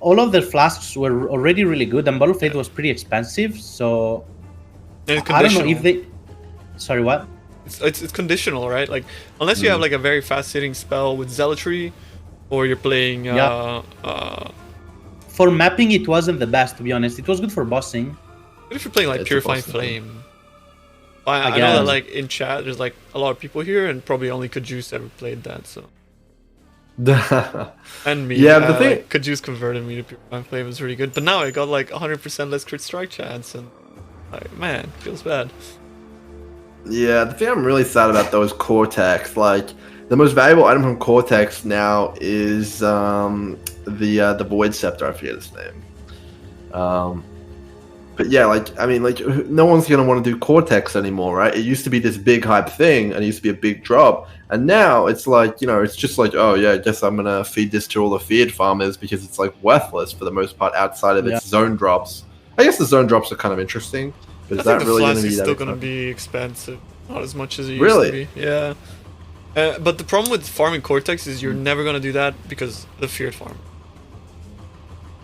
all of the flasks were already really good, and Bottle Faith was pretty expensive. So I don't know if they. Sorry, what? It's conditional, right? Like unless you have like a very fast hitting spell with zealotry, or you're playing for mapping, it wasn't the best, to be honest. It was good for bossing. What if you're playing like Purifying Flame? I know that like in chat, there's like a lot of people here, and probably only Cajuice ever played that. So. And me, Yeah, the thing, like, Cajuice converted me to Purifying Flame. It was really good, but now I got like 100% less crit strike chance, and like man, feels bad. Yeah, the thing I'm really sad about though is Cortex. Like, the most valuable item from Cortex now is the Void Scepter. I forget its name. But yeah, like, I mean, like, no one's gonna want to do Cortex anymore, right? It used to be this big hype thing, and it used to be a big drop, and now it's like, you know, it's just like, oh yeah, I guess I'm gonna feed this to all the feared farmers because it's like worthless for the most part outside of its zone drops. I guess the zone drops are kind of interesting, but is that really gonna be that? Is still gonna be expensive, not as much as it used to be. Yeah. But the problem with farming Cortex is you're never gonna do that because the feared farm.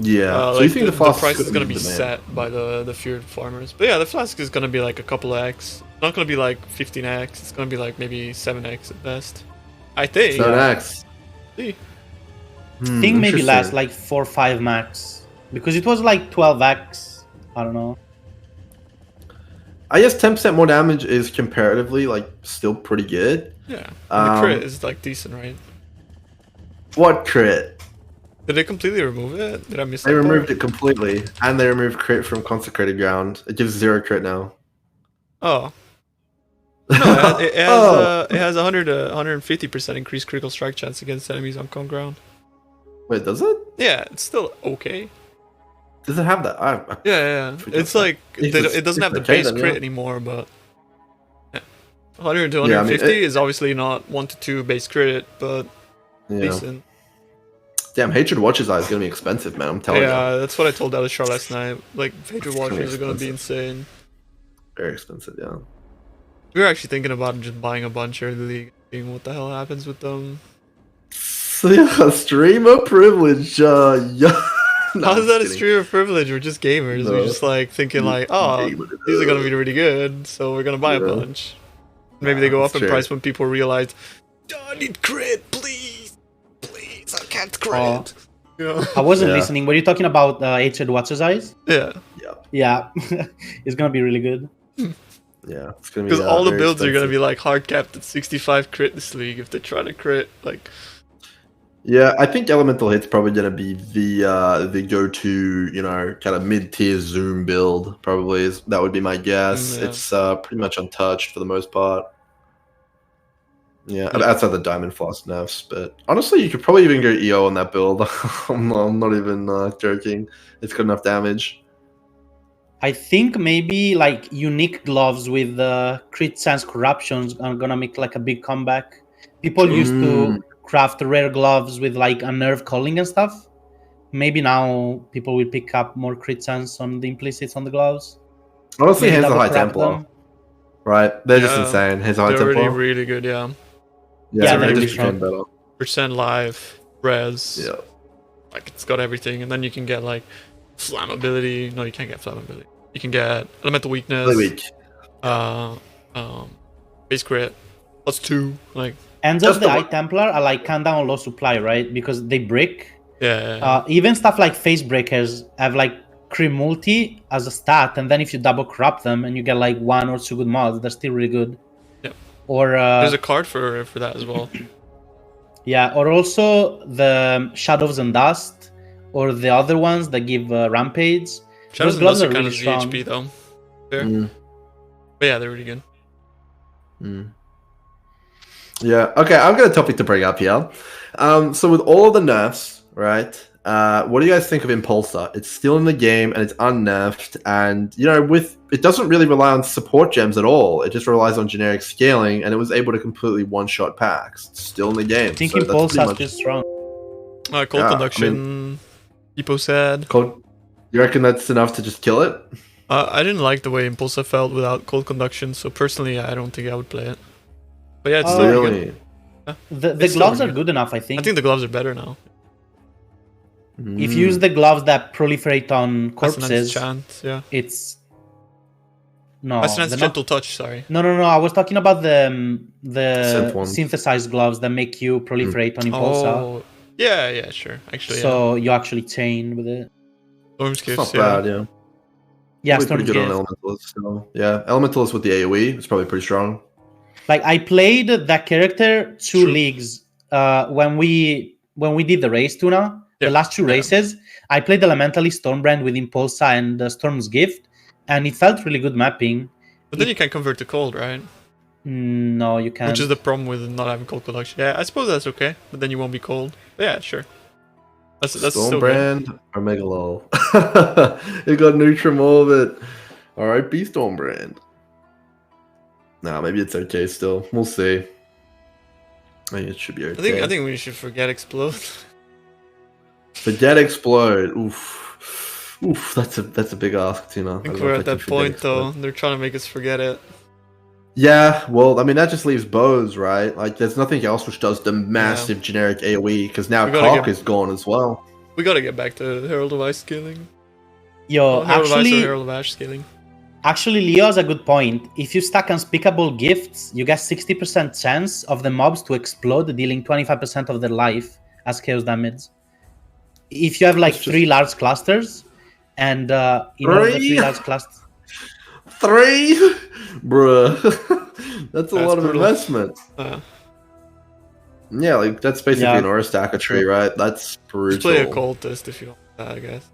Yeah, so like you think the price is gonna be set by the feared farmers. But yeah, the Flask is gonna be like a couple X. It's not gonna be like 15x. It's gonna be like maybe 7x at best. I think. 7x. See. I think maybe less, like 4 or 5 max, because it was like 12x. I don't know. I guess 10% more damage is comparatively like still pretty good. Yeah, and the crit is like decent, right? What crit? Did they completely remove it? Did I miss They that removed part? it completely, and they removed crit from Consecrated Ground. It gives 0 crit now. Oh. No, it has 100 to 150% increased critical strike chance against enemies on con ground. Wait, does it? Yeah, it's still okay. Does it have that? Yeah. It's like it doesn't have the base crit anymore, but 100 to 150 is obviously not 1 to 2 base crit, but decent. Damn, Hatred Watcher's Eye is gonna be expensive, man. I'm telling you. Yeah, that's what I told Elesshar last night. Like, Hatred Watchers are gonna be insane. Very expensive, yeah. We were actually thinking about just buying a bunch early league, seeing what the hell happens with them. So yeah, streamer privilege. Yeah. How is that a streamer privilege? We're just gamers. We're just like thinking like, oh, these are gonna be really good, so we're gonna buy a bunch. Maybe they go up in price when people realize, I need crit, please. I can't crit. I wasn't listening. Were you talking about Hatred Watcher's Eyes? Yeah. It's gonna be really good. Yeah, it's gonna be because all the builds are gonna be like hard capped at 65 crit this league if they try to crit like. Yeah, I think Elemental Hit's probably gonna be the go-to, you know, kind of mid-tier Zoom build. Probably that would be my guess. It's pretty much untouched for the most part. Yeah, outside the Diamond Flask nerfs, but honestly, you could probably even go EO on that build. I'm not even joking. It's got enough damage. I think maybe like unique gloves with crit sense corruptions are gonna make like a big comeback. People used to craft rare gloves with like a nerf calling and stuff. Maybe now people will pick up more crit sense on the implicits on the gloves. Honestly, here's a High Templar. Right, they're just insane. Here's a High Templar. They're really good, yeah. Yeah, they're really just better. Percent life, res. Yeah. Like it's got everything, and then you can get like flammability. No, you can't get flammability. You can get elemental weakness. Really weak. Base crit. +2. Like ends of the High Templar are like countdown on low supply, right? Because they break. Yeah. Even stuff like face breakers have like crit multi as a stat, and then if you double corrupt them and you get like 1 or 2 good mods, they're still really good. Or there's a card for that as well. Yeah, or also the Shadows and Dust, or the other ones that give Rampage. Shadows and gloves Dust are are kind really of strong. ZHP though. Fair. Mm. But yeah, they're really good. Yeah. Okay, I've got a topic to bring up here. So with all of the nerfs, right? What do you guys think of Impulsa? It's still in the game and it's unnerfed, and with it doesn't really rely on support gems at all. It just relies on generic scaling, and it was able to completely one-shot packs. It's still in the game. I think so that's Impulsa pretty is much too strong. Cold Yeah, conduction. People said. cold. You reckon that's enough to just kill it? I didn't like the way Impulsa felt without cold conduction, so personally, I don't think I would play it. But yeah, it's still really good. Really? The It's still gloves really are good enough, I think. I think the gloves are better now. If you use the gloves that proliferate on corpses, Chant, yeah. it's no. Ascendancy they're not- gentle touch. Sorry. No. I was talking about the Synth ones. synthesized gloves that make you proliferate on Impulsa. Oh, yeah, sure. Actually, So you actually chain with it. Storm It's skiffs, not bad, yeah. Yeah, Probably Storm pretty good on Gift. Elementalist. So, yeah, Elementalist with the AoE is probably pretty strong. Like I played that character two True. leagues when we did the race, Tuna. Yeah, The last two yeah. races, I played Elementalist Stormbrand with Impulsa and Storm's Gift, and it felt really good mapping. But then you can convert to cold, right? No, you can't. Which is the problem with not having cold conduction. Yeah, I suppose that's okay, but then you won't be cold. But yeah, sure. That's still good. Stormbrand or Megalol. It got Neutrum Orbit. Alright, be Stormbrand. Nah, maybe it's okay still. We'll see. I think it should be okay. I think we should forget explode. Forget Explode. Oof, that's a big ask, Tina. I think we're at that point though. They're trying to make us forget it. Yeah, well, I mean that just leaves bows, right? Like, there's nothing else which does the massive generic AOE because now We gotta Cock is gone as well. We gotta get back to Herald of Ice scaling. Yo, Herald of Ice or actually, Herald of Ash scaling. Leo has a good point. If you stack unspeakable gifts, you get 60% chance of the mobs to explode, dealing 25% of their life as chaos damage. If you have like 3 large clusters, and in all the 3 large clusters, 3, bruh, that's a lot of brutal. investment. Yeah, like that's basically an aura stacker tree, right? That's brutal. Just play a cultist if you want that, I guess.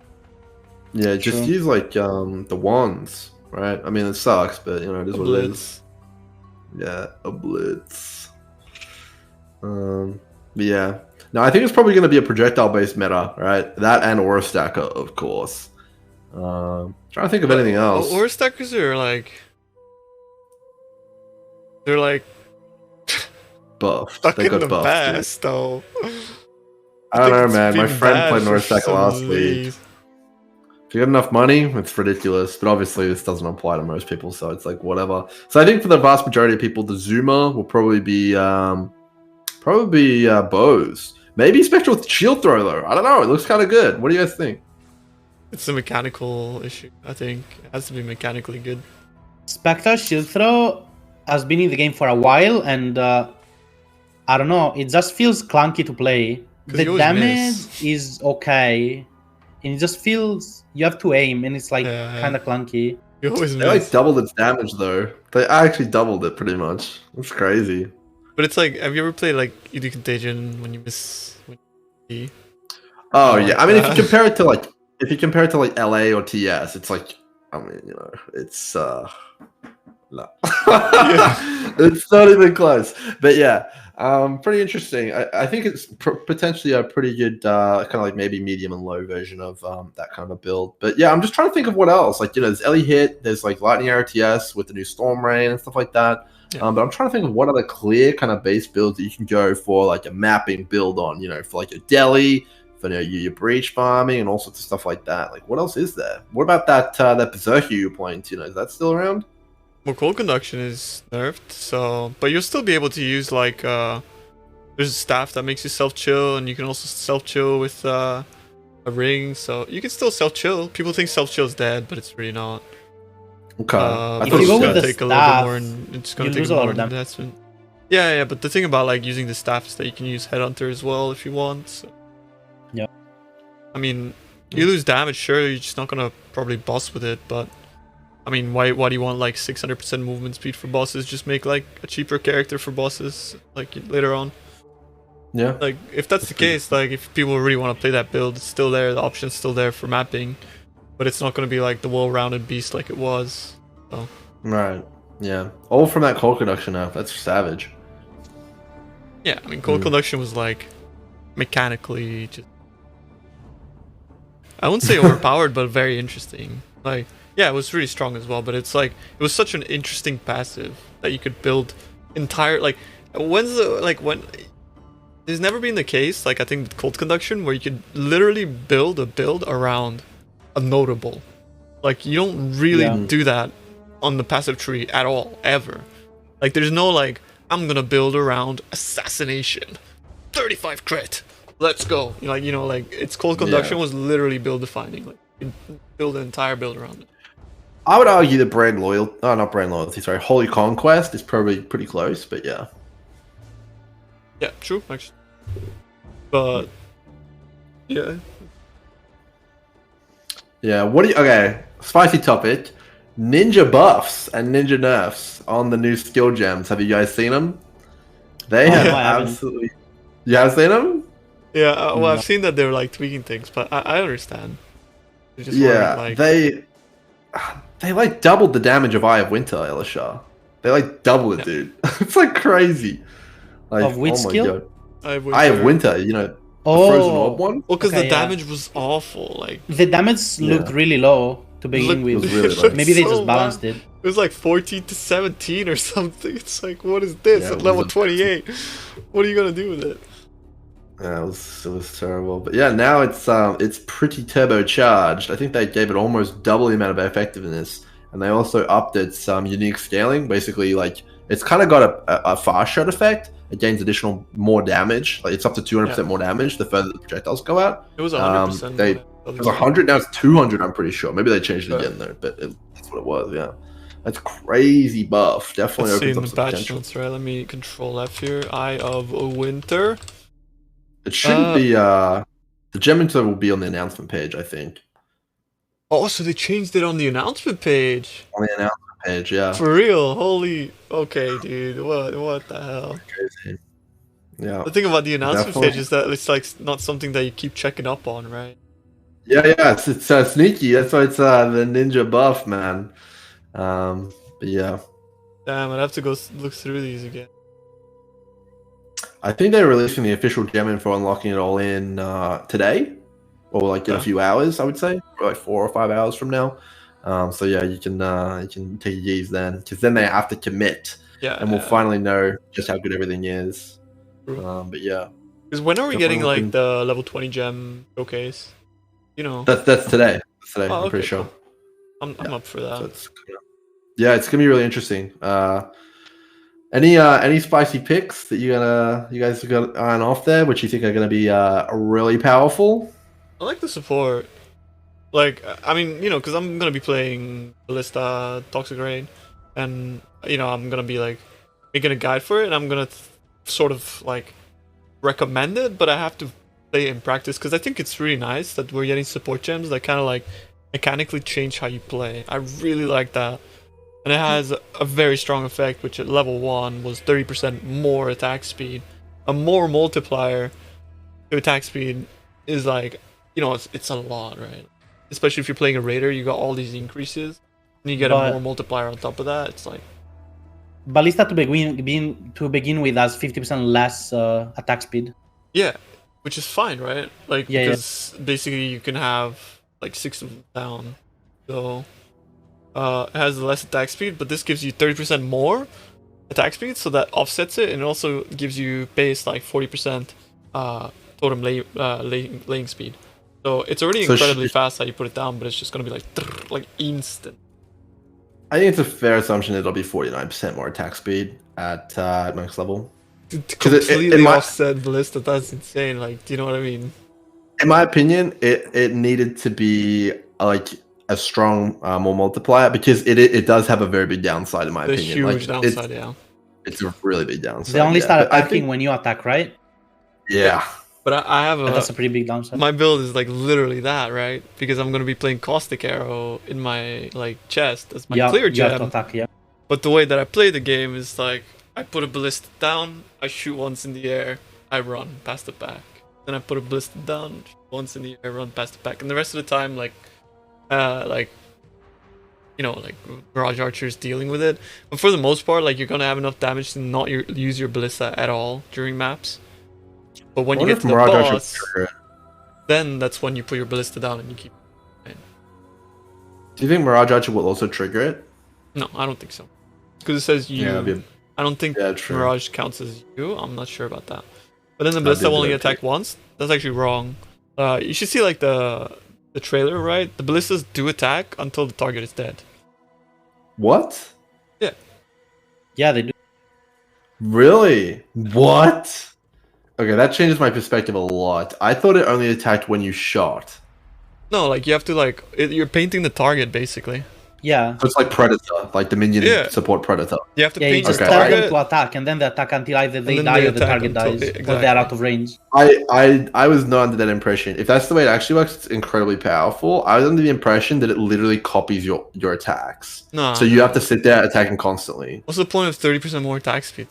Yeah, just True. use like the wands, right? I mean, it sucks, but it is what it is. Yeah, a blitz. But yeah. No, I think it's probably going to be a projectile-based meta, right? That and aura stacker, of course. Trying to think of anything else. Aura stackers are like... They're like... buffed. stuck They in got the buffed. past, though. I don't know, it's man. My been friend bad played for North Stacker some last week. leagues. If you got enough money, it's ridiculous. But obviously, this doesn't apply to most people, so it's like whatever. So I think for the vast majority of people, the Zuma will probably be bows. Maybe Spectral shield throw though. I don't know. It looks kind of good. What do you guys think? It's a mechanical issue, I think. It has to be mechanically good. Spectral Shield Throw has been in the game for a while, and I don't know, it just feels clunky to play. 'Cause you The always damage miss. is okay, and it just feels you have to aim, and it's like Yeah. kind of clunky. You always They like miss. doubled its damage though. They actually doubled it pretty much. That's crazy. But it's like, have you ever played like You Do Contagion when you miss... Oh like yeah. I mean, that. if you compare it to like LA or TS, it's like, I mean, it's no. It's not even close. But yeah, pretty interesting. I think it's potentially a pretty good kind of like maybe medium and low version of that kind of a build. But yeah, I'm just trying to think of what else. Like, there's Ellie Hit, there's like Lightning RTS with the new Storm Rain and stuff like that. Yeah. But I'm trying to think of what other clear kind of base builds that you can go for, like a mapping build on, for like your Delhi, for your breach farming and all sorts of stuff like that. Like, what else is there? What about that Berserker you were playing? Is that still around? Well, cold conduction is nerfed, so... But you'll still be able to use, like, there's a staff that makes you self-chill, and you can also self-chill with a ring, so you can still self-chill. People think self-chill is dead, but it's really not. Okay. I If thought you it go was with good. the take a little bit staff, more, and it's gonna you take lose a a lot more of them. investment. Yeah, but the thing about like using the staff is that you can use Headhunter as well if you want. So. Yeah. I mean, you lose damage, sure, you're just not gonna probably boss with it, but I mean, why do you want like 600% movement speed for bosses? Just make like a cheaper character for bosses like later on. Yeah. Like if that's the case, like if people really want to play that build, it's still there. The option's still there for mapping. but it's not going to be like the well-rounded beast like it was. So. Right. Yeah. All from that core conduction now. That's savage. Yeah, I mean, cold conduction was like mechanically just. I wouldn't say overpowered, but very interesting. Like, yeah, it was really strong as well, but it's like it was such an interesting passive that you could build entire like. When there's never been the case, like I think with cold conduction, where you could literally build a build around a notable. Like you don't really do that on the passive tree at all, ever. Like there's no like, I'm gonna build around assassination, 35 crit, let's go. Like its cold conduction was literally build defining. Like you could build an entire build around it. I would argue that not brand loyalty, sorry, Holy Conquest is probably pretty close, but yeah. Yeah, true, actually. But yeah. Yeah, okay, spicy topic. Ninja buffs and ninja nerfs on the new skill gems. Have you guys seen them? They have absolutely... You have seen them? Yeah, well, I've seen that they're like tweaking things, but I understand. Just they like doubled the damage of Eye of Winter, Elesshar. They like doubled it, dude. It's like crazy. Like, of which skill? Eye of Winter, you know, the Frozen Orb one. Well, because the damage was awful. Like the damage looked really low to begin with. Really Maybe they just balanced it. It was like 14 to 17 or something. It's like, what is this at level 28? What are you gonna do with it? Yeah, it was terrible. But yeah, now it's pretty turbocharged. I think they gave it almost double the amount of effectiveness, and they also upped its unique scaling. Basically, like it's kind of got a fast shot effect. It gains more damage. Like it's up to 200% more damage the further the projectiles go out. It was 100%. It was 100. Now it's 200. I'm pretty sure.Maybe they changed it again though, but that's what it was. Yeah, that's crazy buff. Definitely opens up some potential. Notes, right? Let me control F here. Eye of Winter. It shouldn't be. The gem info will be on the announcement page, I think. Oh, so they changed it on the announcement page. On the announcement page, yeah. For real? Holy. Okay, dude. What the hell? Crazy. Yeah. The thing about the announcement page is that it's like not something that you keep checking up on, right? Yeah. It's sneaky. That's why it's the ninja buff, man. But yeah. Damn, I'd have to go look through these again. I think they're releasing the official gem info, unlocking it all in today, or like in a few hours. I would say, or like 4 or 5 hours from now. So yeah, you can take your G's then, because then they have to commit. Yeah. And we'll finally know just how good everything is. But yeah. Because when are we getting like the level 20 gem showcase? You know. That's today. I'm pretty sure. Cool. I'm up for that. So it's gonna be really interesting. Any spicy picks that you guys have got on off there, which you think are gonna be really powerful? I like the support. Like, I mean, you know, because I'm gonna be playing Ballista, Toxic Rain, and you know, I'm gonna be like making a guide for it, and I'm gonna sort of like recommend it, but I have to play it in practice because I think it's really nice that we're getting support gems that kind of like mechanically change how you play. I really like that. And it has a very strong effect, which at level 1 was 30% more attack speed. A more multiplier to attack speed is like, you know, it's a lot, right? Especially if you're playing a raider, you got all these increases, and you get a more multiplier on top of that. It's like Ballista to begin with has 50% less attack speed. Yeah, which is fine, right? Like because basically you can have like 6 of them down, so. It has less attack speed, but this gives you 30% more attack speed, so that offsets it, and it also gives you base like 40% totem laying speed. So it's already incredibly fast how you put it down, but it's just gonna be like instant. I think it's a fair assumption it'll be 49% more attack speed at max level. To completely offset Ballista, that's insane. Like, do you know what I mean? In my opinion, it needed to be like a strong more multiplier, because it does have a very big downside in my opinion. Huge downside, it's a really big downside. They only start attacking when you attack, right? Yeah, but I have that's a pretty big downside. My build is like literally that, right? Because I'm gonna be playing Caustic Arrow in my like chest as my clear gem. You have to attack, But the way that I play the game is like I put a ballista down, I shoot once in the air, I run past the back. Then I put a ballista down, shoot once in the air, run past the back, and the rest of the time like like Mirage Archers dealing with it. But for the most part, like you're gonna have enough damage to not use your Ballista at all during maps. But when you get to the boss, then that's when you put your Ballista down and you keep. Do you think Mirage Archer will also trigger it? No, I don't think so. Because it says you. Yeah, I don't think true. Mirage counts as you. I'm not sure about that. But then the Ballista will only attack once. That's actually wrong. You should see like the trailer, right? The Ballistas do attack until the target is dead. What? Yeah. Yeah, they do. Really? What? Okay, that changes my perspective a lot. I thought it only attacked when you shot. No, like you have to you're painting the target basically. Yeah. So it's like Predator, like the minion support Predator. You have to Yeah, you paint just the tell them target. to attack, and then they attack until either they then die they or the attack target until- dies, exactly. or they're out of range. I was not under that impression. If that's the way it actually works, it's incredibly powerful. I was under the impression that it literally copies your attacks. No. So you have to sit there attacking constantly. What's the point of 30% more attack speed?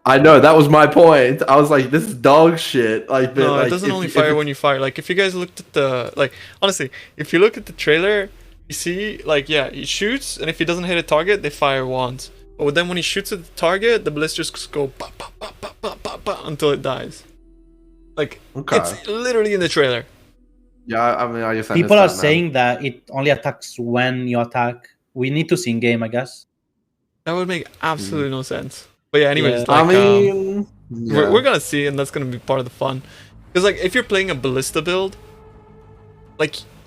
I know, that was my point. I was like, this is dog shit. Like, No, like, it doesn't only fire when you fire. Like, if you guys looked at honestly, if you look at the trailer, you see, he shoots, and if he doesn't hit a target, they fire once. But then when he shoots at the target, the ballistas just go bah, bah, bah, bah, bah, bah, bah, until it dies. Like, it's literally in the trailer. Yeah, I mean, I guess I People are missed that, saying that it only attacks when you attack. We need to see in game, I guess. That would make absolutely no sense. But yeah, anyways, yeah. we're gonna see, and that's gonna be part of the fun. Because if you're playing a ballista build,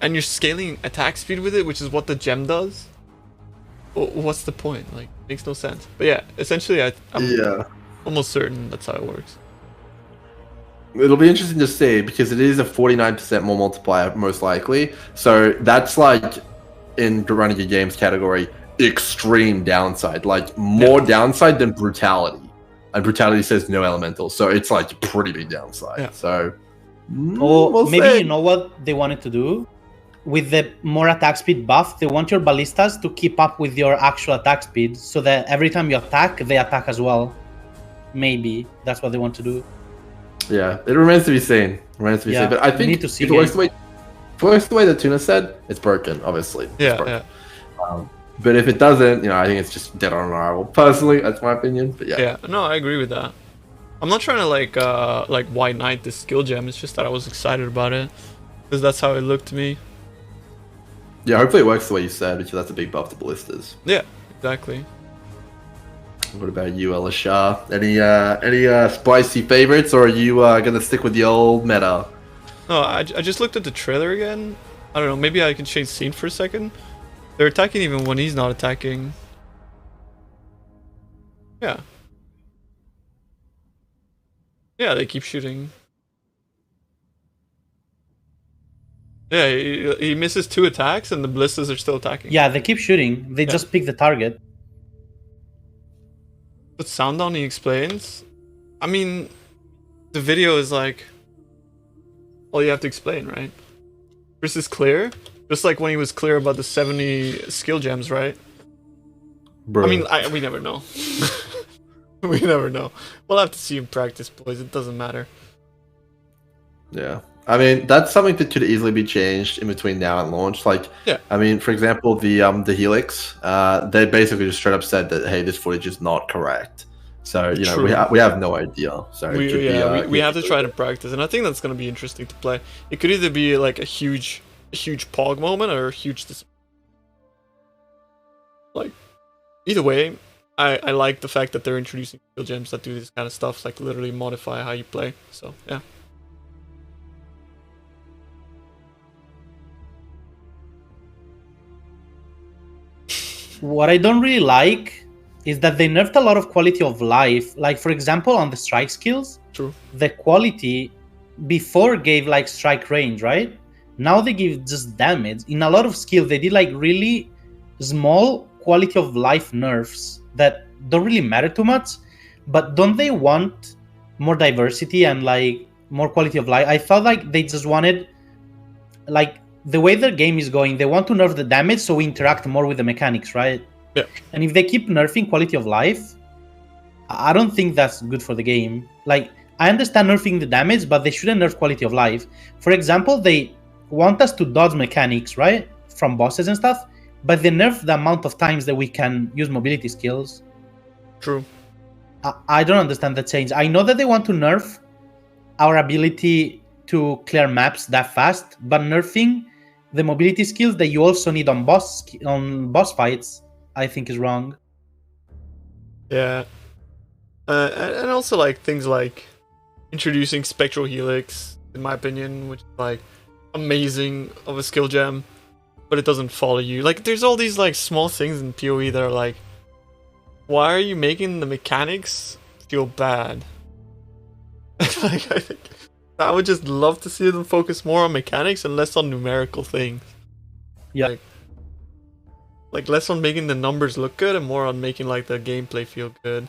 and you're scaling attack speed with it, which is what the gem does, what's the point? Like, it makes no sense. But yeah, essentially, I'm almost certain that's how it works. It'll be interesting to see, because it is a 49% more multiplier, most likely. So that's like, in running your games category, extreme downside. Like, more downside than brutality. And brutality says no elemental, so it's like pretty big downside. Yeah. So, Or maybe you know what they wanted to do? With the more attack speed buff, they want your ballistas to keep up with your actual attack speed, so that every time you attack, they attack as well. Maybe that's what they want to do. Yeah, it remains to be seen. But I think need to see if it works the way that Tuna said, it's broken, obviously. Yeah. But if it doesn't, I think it's just dead on arrival. Personally, that's my opinion. But yeah. Yeah, no, I agree with that. I'm not trying to white knight this skill gem. It's just that I was excited about it because that's how it looked to me. Yeah, hopefully it works the way you said, because that's a big buff to ballistas. Yeah, exactly. What about you, Elesshar? Any spicy favorites, or are you gonna stick with the old meta? No, I just looked at the trailer again. I don't know. Maybe I can change scene for a second. They're attacking even when he's not attacking. Yeah. Yeah, they keep shooting. Yeah, he misses 2 attacks and the ballistas are still attacking. Yeah, they keep shooting. They just pick the target. Put sound on, he explains. I mean, the video is like all you have to explain, right? Chris is clear. Just like when he was clear about the 70 skill gems, right? Bro. I mean, we never know. We never know. We'll have to see him practice, boys. It doesn't matter. Yeah. I mean, that's something that could easily be changed in between now and launch. Like, I mean, for example, the helix, they basically just straight up said that, hey, this footage is not correct. So, we have no idea. So we have to try to practice, and I think that's going to be interesting to play. It could either be like a huge pog moment or a huge either way, I like the fact that they're introducing skill gems that do this kind of stuff, like literally modify how you play. So yeah. What I don't really like is that they nerfed a lot of quality of life. Like, for example, on the strike skills, True. The quality before gave like strike range, right? Now they give just damage. In a lot of skills, they did like really small quality of life nerfs that don't really matter too much. But don't they want more diversity and like more quality of life? I felt like they just wanted, like, the way their game is going, they want to nerf the damage so we interact more with the mechanics, right? Yeah. And if they keep nerfing quality of life, I don't think that's good for the game. Like, I understand nerfing the damage, but they shouldn't nerf quality of life. For example, they want us to dodge mechanics, right? from bosses and stuff, but they nerf the amount of times that we can use mobility skills. True. I don't understand the change. I know that they want to nerf our ability to clear maps that fast, but nerfing the mobility skills that you also need on boss fights, I think is wrong. Yeah. And also like things like introducing Spectral helix, in my opinion, which is like amazing of a skill gem, but it doesn't follow you. Like there's all these like small things in PoE that are like, why are you making the mechanics feel bad? Like I think I would just love to see them focus more on mechanics and less on numerical things. Yeah. Like less on making the numbers look good and more on making like the gameplay feel good.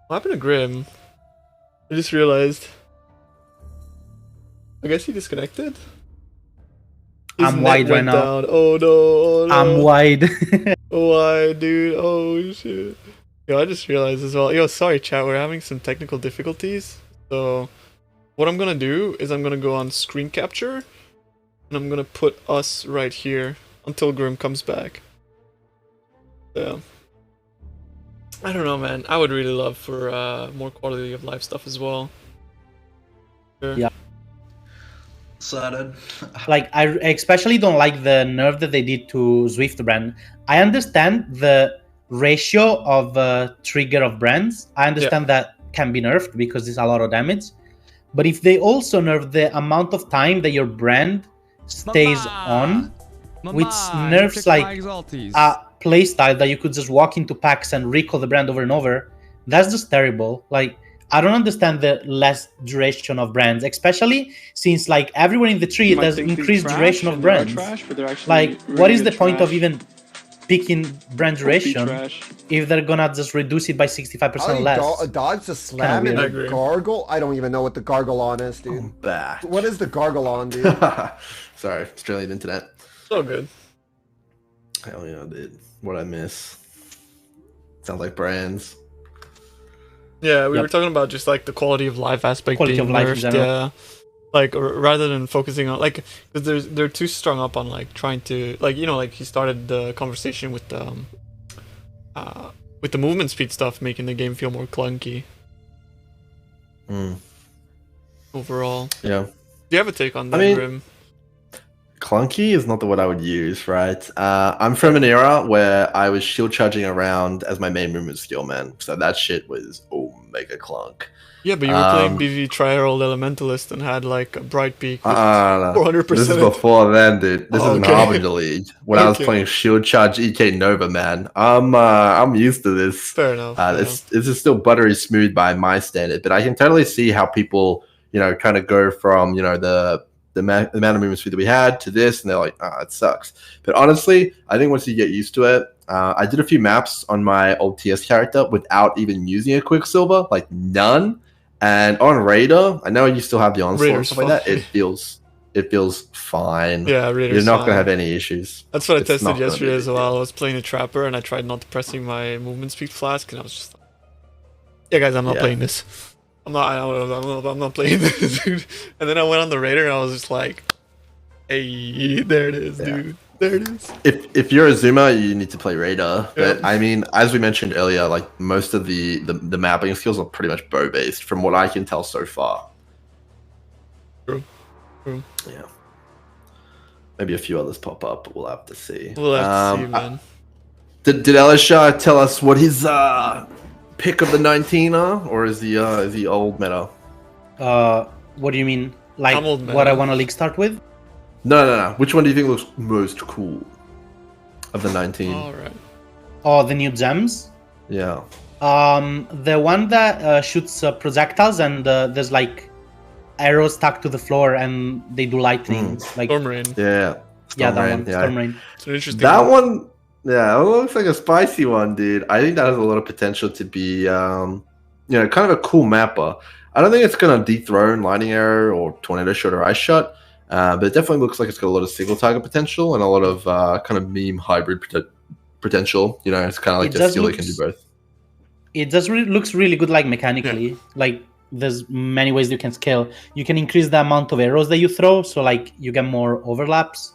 What happened to Grim? I just realized. I guess he disconnected. His I'm net wide right went now. down. Oh no, oh no. I'm wide. Why, dude? Oh shit. Yo, I just realized as well. Yo, sorry chat, we're having some technical difficulties. So what I'm gonna do is I'm gonna go on screen capture and I'm gonna put us right here until Grim comes back. Yeah. I don't know, man. I would really love for more quality of life stuff as well. Sure. Yeah. Excited. Like I especially don't like the nerf that they did to Zwift brand. I understand the ratio of trigger of brands. I understand that can be nerfed because it's a lot of damage. But if they also nerf the amount of time that your brand stays on, which nerfs like a playstyle that you could just walk into packs and recall the brand over and over, that's just terrible. Like I don't understand the less duration of brands, especially since like everyone in the tree does increased duration of brands. Like what is the point of even picking brand duration if they're gonna just reduce it by 65% less? Dodge the slam and the gargle. I don't even know what the gargle on is, dude. I'm back. What is the gargle on, dude? Sorry, Australian internet. So good. Hell yeah, dude. What I miss. Sounds like brands. Yeah, we were talking about just like the quality of life aspect Quality being of life in nerfed, general. yeah. Like rather than focusing on like, because they're too strung up on like trying to like, you know, like he started the conversation with the movement speed stuff, making the game feel more clunky. Overall. Yeah. Do you have a take on that, Grim? Clunky is not the word I would use, right? I'm from an era where I was shield charging around as my main movement skill, man. So that shit was mega clunk. Yeah, but you were playing BV Tri-Herald Elementalist and had like a bright peak with no. 400%. This is before then, dude. This is an Okay. Harbinger League. When I was playing shield charge EK Nova, man. I'm used to this. Fair enough. This is still buttery smooth by my standard, but I can totally see how people, you know, kind of go from, you know, the amount of movement speed that we had to this, and they're like, it sucks. But honestly, I think once you get used to it, I did a few maps on my old TS character without even using a Quicksilver, like none. And on Raider, I know you still have the onslaught and stuff like that. It feels fine. Yeah, Raider's You're not fine. gonna have any issues. That's what I It's tested not gonna yesterday be a as big well. deal. I was playing a Trapper and I tried not pressing my movement speed flask, and I was just like, yeah, guys, I'm not playing this. I'm not playing this, dude. And then I went on the Raider and I was just like, hey, there it is, dude. There it is. If you're a Zoomer, you need to play Raider. But I mean, as we mentioned earlier, like most of the mapping skills are pretty much bow based, from what I can tell so far. True. Yeah. Maybe a few others pop up, but we'll have to see. We'll have to see, man. Did Elesshar tell us what his pick of the 19 are, or is the old meta? What do you mean? Like old meta. what I want to league start with? No. Which one do you think looks most cool of the 19? All right. Oh, the new gems. Yeah. The one that shoots projectiles and there's like arrows stuck to the floor and they do lightning. Like Storm Rain. Yeah. that one. Yeah. Storm Rain. It's an interesting That one, yeah, it looks like a spicy one, dude. I think that has a lot of potential to be, kind of a cool mapper. I don't think it's going to dethrone Lightning Arrow or Tornado Shot or Ice Shot, but it definitely looks like it's got a lot of single target potential and a lot of kind of meme hybrid potential. You know, it's kind of like a skill that can do both. It just looks really good, like mechanically. Yeah. Like there's many ways you can scale. You can increase the amount of arrows that you throw, so like you get more overlaps.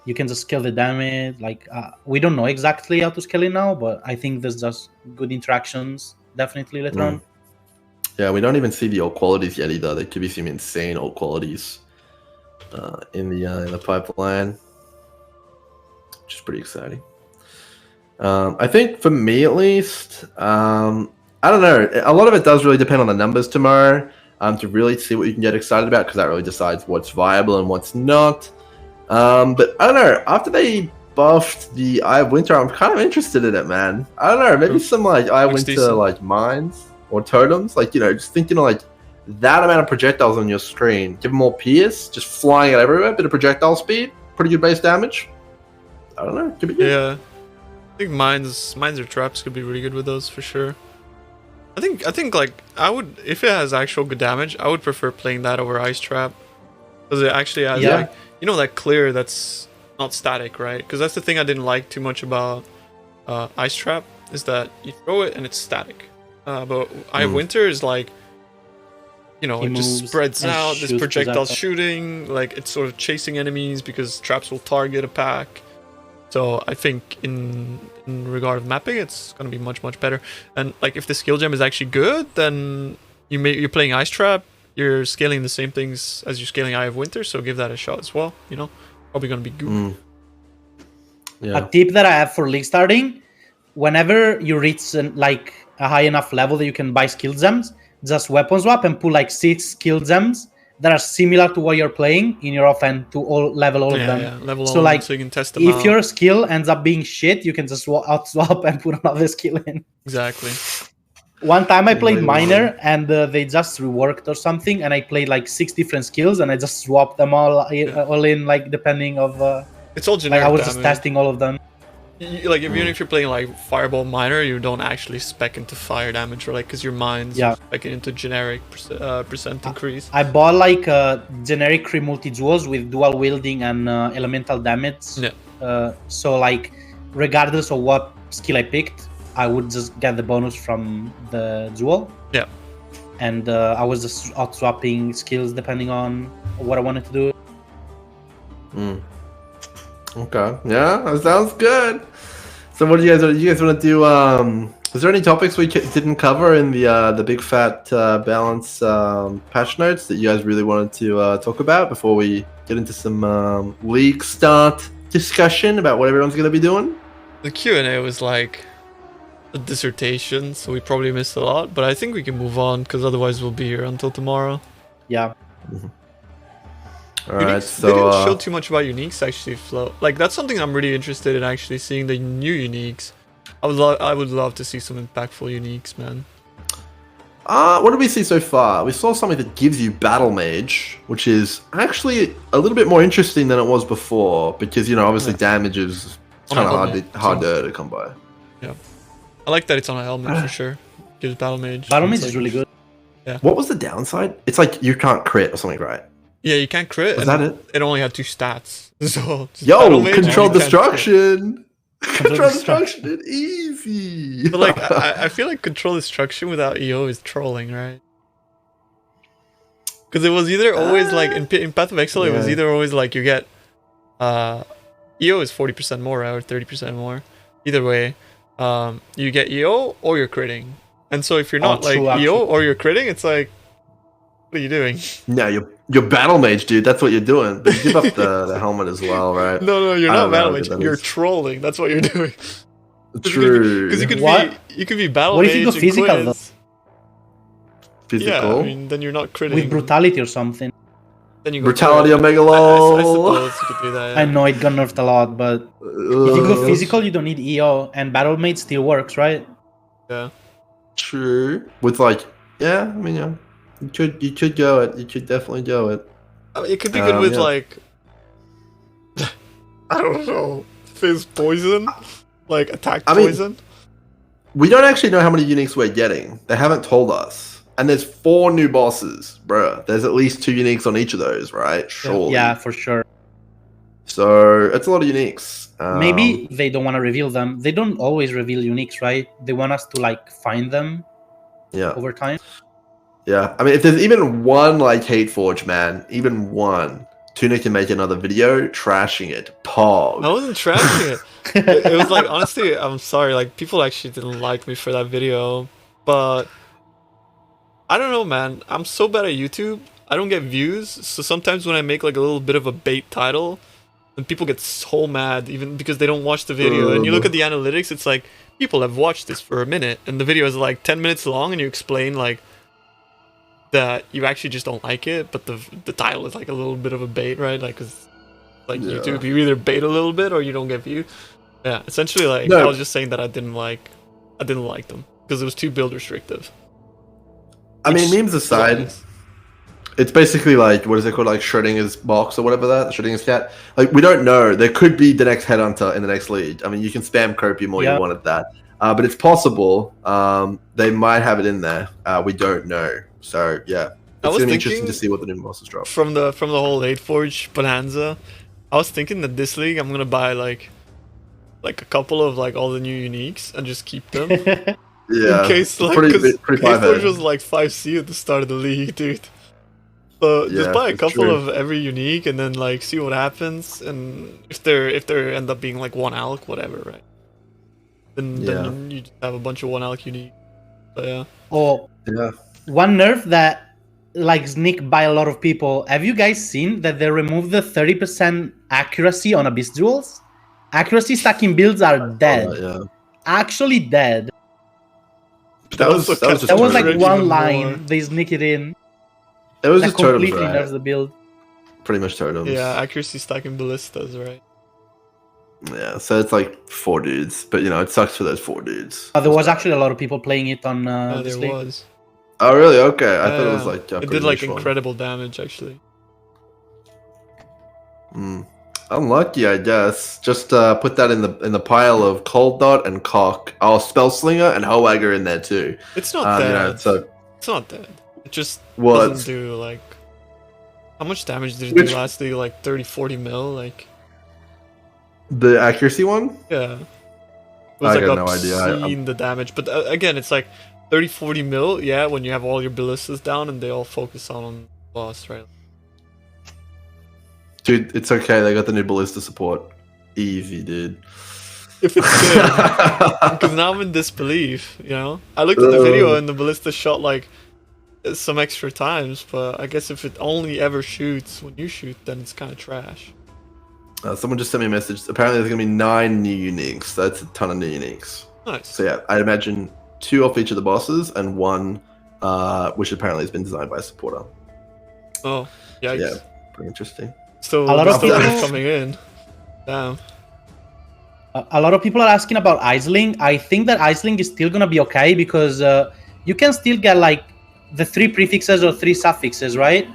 You can just scale the damage. Like we don't know exactly how to scale it now, but I think there's just good interactions definitely later on. Yeah, we don't even see the ult qualities yet either. There could be some insane ult qualities in the pipeline, which is pretty exciting. I think for me at least, I don't know. A lot of it does really depend on the numbers tomorrow to really see what you can get excited about, because that really decides what's viable and what's not. But I don't know. After they buffed the Eye of Winter, I'm kind of interested in it, man. I don't know. Maybe some like Eye of Winter decent. Like mines or totems, like, you know, just thinking of like that amount of projectiles on your screen. Give them more pierce, just flying it everywhere. Bit of projectile speed, pretty good base damage. I don't know. Could be good. Yeah. I think mines or traps could be really good with those for sure. I think like I would, if it has actual good damage, I would prefer playing that over ice trap, because it actually has like, you know, that clear that's not static, right? Because that's the thing I didn't like too much about ice trap, is that you throw it and it's static. But Eye of Winter is like, you know, it just spreads out. This projectile shooting, like it's sort of chasing enemies because traps will target a pack. So I think in regard of mapping, it's gonna be much better. And like if the skill gem is actually good, then you're playing Ice Trap, you're scaling the same things as you're scaling Eye of Winter, so give that a shot as well. You know, probably gonna be good. A tip that I have for league starting: whenever you reach like a high enough level that you can buy skill gems, just weapon swap and pull like 6 skill gems that are similar to what you're playing in your offhand to level all of them. Yeah, level so all like, so you can test them if out. Your skill ends up being shit, you can just out swap and put another skill in. Exactly. One time I played Miner and they just reworked or something, and I played like 6 different skills and I just swapped them all in, like depending of. It's all generic. Like I was damage. just testing all of them. Like even if you're playing like Fireball Miner, you don't actually spec into fire damage, or like because your mine's specking into generic percent increase. I bought like generic Kree multi-duos with dual wielding and elemental damage. Yeah. So like regardless of what skill I picked, I would just get the bonus from the dual. Yeah. And I was just out swapping skills depending on what I wanted to do. Okay. Yeah, that sounds good. So what do you guys want to do? Is there any topics we didn't cover in the big fat balance patch notes that you guys really wanted to talk about before we get into some league start discussion about what everyone's going to be doing? The Q&A was like a dissertation, so we probably missed a lot, but I think we can move on because otherwise we'll be here until tomorrow. Yeah. Alright, so they didn't show too much about uniques actually, Flo. Like that's something I'm really interested in, actually seeing the new uniques. I would love to see some impactful uniques, man. What did we see so far? We saw something that gives you Battle Mage, which is actually a little bit more interesting than it was before, because, you know, obviously damage is kind of harder to come by. Yeah. I like that it's on a helmet for sure. Gives Battle Mage. Battle Mage is really good. Yeah. What was the downside? It's like you can't crit or something, right? Yeah, you can't crit. Is that it? It only had 2 stats. So Control Destruction! Control Destruction is easy! But like, I feel like Control Destruction without EO is trolling, right? Because it was either always like, in Path of Exile, it was either always like you get... EO is 40% more, right? Or 30% more. Either way, you get EO or you're critting. And so if you're not EO or you're critting, it's like, what are you doing? No, you're Battle Mage, dude. That's what you're doing. But you give up the helmet as well, right? No, you're not Battle Mage. You're trolling. That's what you're doing. True. Because you could be Battle What Mage. What if you go physical though? Physical? Yeah, I mean, then you're not critting. With brutality or something. Then you go Brutality or Megalol. I suppose you could do that. Yeah. I know it got nerfed a lot, but if you go physical, you don't need EO, and Battle Mage still works, right? Yeah. True. With like, I mean, yeah. You could go it. You could definitely go it. I mean, it could be good with like, I don't know, Fizz Poison, like attack poison. We don't actually know how many uniques we're getting. They haven't told us. And there's 4 new bosses, bruh. There's at least 2 uniques on each of those, right? Surely. Yeah, for sure. So it's a lot of uniques. Maybe they don't want to reveal them. They don't always reveal uniques, right? They want us to like find them. Over time. Yeah, I mean, if there's even one like Hate Forge, man, even one, Tuna can make another video trashing it. Pog. I wasn't trashing it. It was like, honestly, I'm sorry. Like, people actually didn't like me for that video, but I don't know, man. I'm so bad at YouTube. I don't get views, so sometimes when I make like a little bit of a bait title, and people get so mad even because they don't watch the video. And you look at the analytics, it's like people have watched this for a minute, and the video is like 10 minutes long, and you explain like that you actually just don't like it, but the title is like a little bit of a bait, right? Like, cause like YouTube, you either bait a little bit or you don't get views. Yeah, essentially, like I was just saying that I didn't like them because it was too build restrictive. I mean, memes aside, it's basically like, what is it called, like Schrodinger's box or whatever Schrodinger's cat. Like, we don't know. There could be the next headhunter in the next league. I mean, you can spam Copium all you want at that. But it's possible. They might have it in there. We don't know. So, yeah. It's going to be interesting to see what the new monsters drop. From the whole 8-Forge bonanza, I was thinking that this league I'm going to buy like a couple of like all the new uniques and just keep them. Yeah. In case, like, because 8-Forge was like 5C at the start of the league, dude. So just buy a couple of every unique and then like see what happens, and if they end up being like one alch, whatever, right? Then you just have a bunch of one alch unique. So yeah. Oh yeah. One nerf that like sneaked by a lot of people. Have you guys seen that they removed the 30% accuracy on Abyss duels? Accuracy stacking builds are dead. Actually dead. That was like one line. They sneak it in. It was just completely totems, right? nerfs the build. Pretty much totems. Yeah, accuracy stacking ballistas, right? Yeah, so it's like 4 dudes, but you know, it sucks for those 4 dudes. There was actually a lot of people playing it on this there league. was. Oh really? Okay, I thought it was like it did like incredible damage actually. Unlucky, I guess. Just put that in the pile of Cold Dot and Cock. Oh, Spellslinger and Hoagger in there too. It's not dead. You know, so it's not dead. It just doesn't do like. How much damage did it do last league? Like 30-40 mil, like. The accuracy one? Yeah. It was I like got no idea. Obscene the damage, but again, it's like 30-40 mil. Yeah, when you have all your ballistas down and they all focus on boss, right? Dude, it's okay. They got the new Ballista support. Easy, dude. If it's good. Because now I'm in disbelief, you know? I looked at the video and the Ballista shot like some extra times, but I guess if it only ever shoots when you shoot, then it's kind of trash. Someone just sent me a message. Apparently there's going to be 9 new uniques. That's a ton of new uniques. Nice. So yeah, I'd imagine 2 off each of the bosses and 1 which apparently has been designed by a supporter. Oh, yikes. Yeah, pretty interesting. So a lot of people coming in. Damn. A lot of people are asking about Aisling. I think that Aisling is still gonna be okay because you can still get like the 3 prefixes or 3 suffixes, right?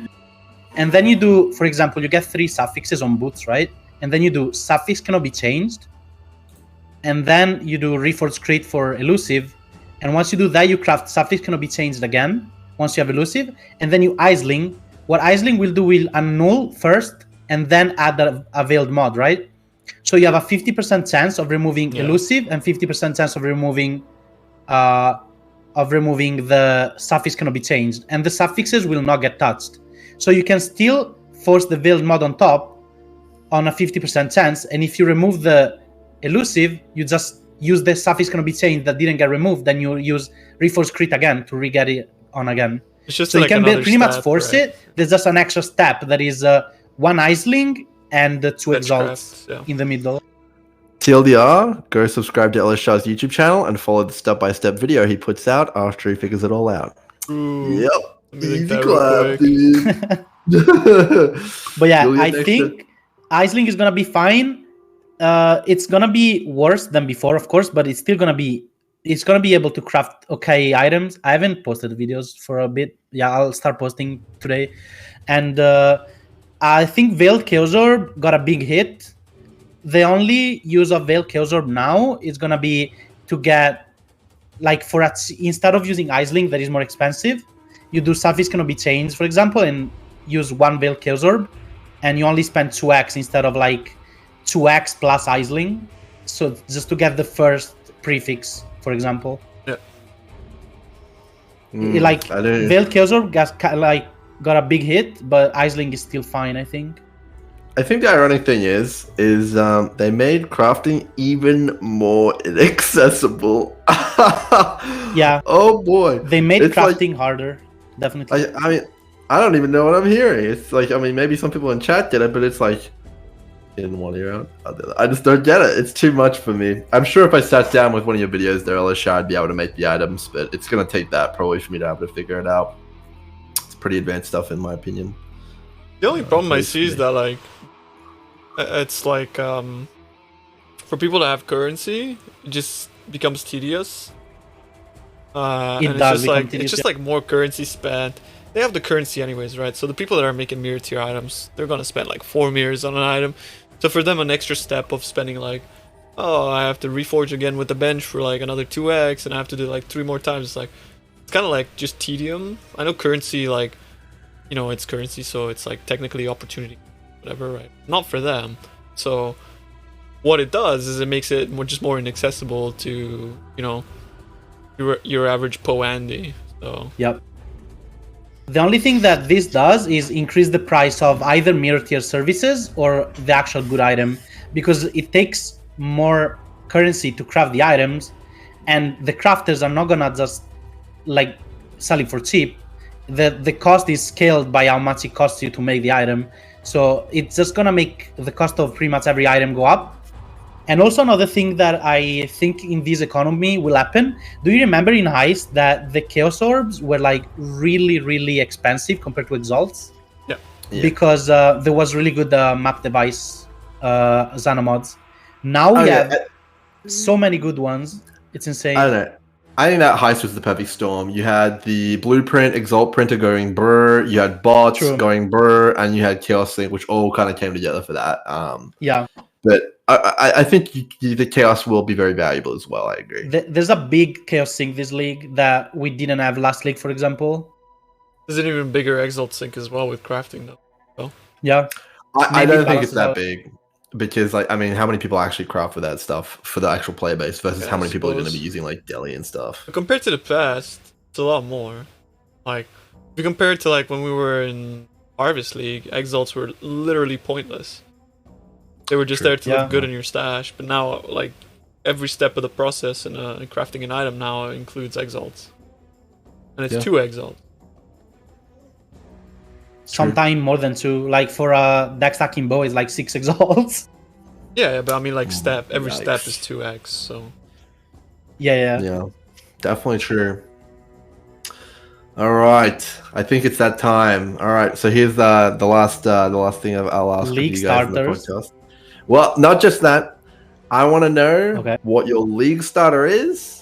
And then you do, for example, you get 3 suffixes on boots, right? And then you do suffix cannot be changed. And then you do reforged crit for elusive. And once you do that, you craft suffix cannot be changed again once you have elusive. And then you Aisling. What Aisling will do will annul first and then add a veiled mod, right? So you have a 50% chance of removing elusive and 50% chance of removing the suffix cannot be changed, and the suffixes will not get touched. So you can still force the veiled mod on top on a 50% chance, and if you remove the elusive, you just use the suffix cannot be changed that didn't get removed, then you use reforged crit again to re-get it on again. It's just so like you can pretty much force it. There's just an extra step that is 1 Aisling and 2 exalts in the middle. TLDR, go subscribe to Eleshar's YouTube channel and follow the step-by-step video he puts out after he figures it all out. Ooh, yep. Easy clap, dude. But yeah, I think Aisling is going to be fine. It's going to be worse than before, of course, but it's still going to be... It's going to be able to craft okay items. I haven't posted videos for a bit. Yeah, I'll start posting today. And I think Veiled Chaos Orb got a big hit. The only use of Veiled Chaos Orb now is going to be to get, like, instead of using Aisling that is more expensive, you do suffix cannot be changed, for example, and use 1 Veiled Chaos Orb, and you only spend 2x instead of, like, 2x plus Aisling. So just to get the first prefix, for example. Yeah. Veiled Chaos Orb got a big hit, but Aisling is still fine, I think. think the ironic thing is they made crafting even more inaccessible. Yeah. Oh boy. They made It's crafting harder, definitely. I mean, I don't even know what I'm hearing. It's like, I mean, maybe some people in chat get it, but it's like, in 1 year out, I just don't get it. It's too much for me. I'm sure if I sat down with one of your videos there, Elesshar, I'd be able to make the items, but it's gonna take that probably for me to have to figure it out. It's pretty advanced stuff in my opinion. The only problem I see is that like it's like for people to have currency, it just becomes tedious. It does become tedious, it's just like more currency spent. They have the currency anyways, right? So the people that are making mirror tier items, they're gonna spend like 4 mirrors on an item. So for them, an extra step of spending like, oh, I have to reforge again with the bench for like another 2x, and I have to do like 3 more times. It's like, it's kind of like just tedium. I know currency, like, you know, it's currency, so it's like technically opportunity, whatever, right? Not for them. So what it does is it makes it just more inaccessible to, you know, your average PoE Andy. So Yep. The only thing that this does is increase the price of either mirror tier services or the actual good item, because it takes more currency to craft the items, and the crafters are not gonna just like sell it for cheap. The cost is scaled by how much it costs you to make the item, so it's just gonna make the cost of pretty much every item go up. And also another thing that I think in this economy will happen, do you remember in Heist that the Chaos Orbs were like really, really expensive compared to Exalts? Yeah. Because there was really good map device Xana mods. Now we have so many good ones. It's insane. I don't know. I think that Heist was the perfect storm. You had the Blueprint, Exalt printer going brr, you had bots going brr, and you had Chaos Sync, which all kind of came together for that. Yeah. But I think the Chaos will be very valuable as well. I agree. There's a big Chaos Sync this league that we didn't have last league, for example. There's an even bigger Exalt sync as well with crafting, though. So. Yeah. I don't think it's that big. Because, like, I mean, how many people actually craft for that stuff for the actual player base versus how many people are going to be using like Deli and stuff? But compared to the past, it's a lot more. Like, if you compare it to like when we were in Harvest League, Exalts were literally pointless. They were just there to look good in your stash. But now, like, every step of the process in crafting an item now includes Exalts, and it's 2 Exalts. Sometimes more than 2. Like for a deck stacking bow is like 6 exalts. Yeah, but I mean like every step is 2x, so. Yeah. Definitely true. All right, I think it's that time. All right, so here's the last thing I'll ask League you guys starters. in the podcast. Well, not just that. I want to know what your league starter is.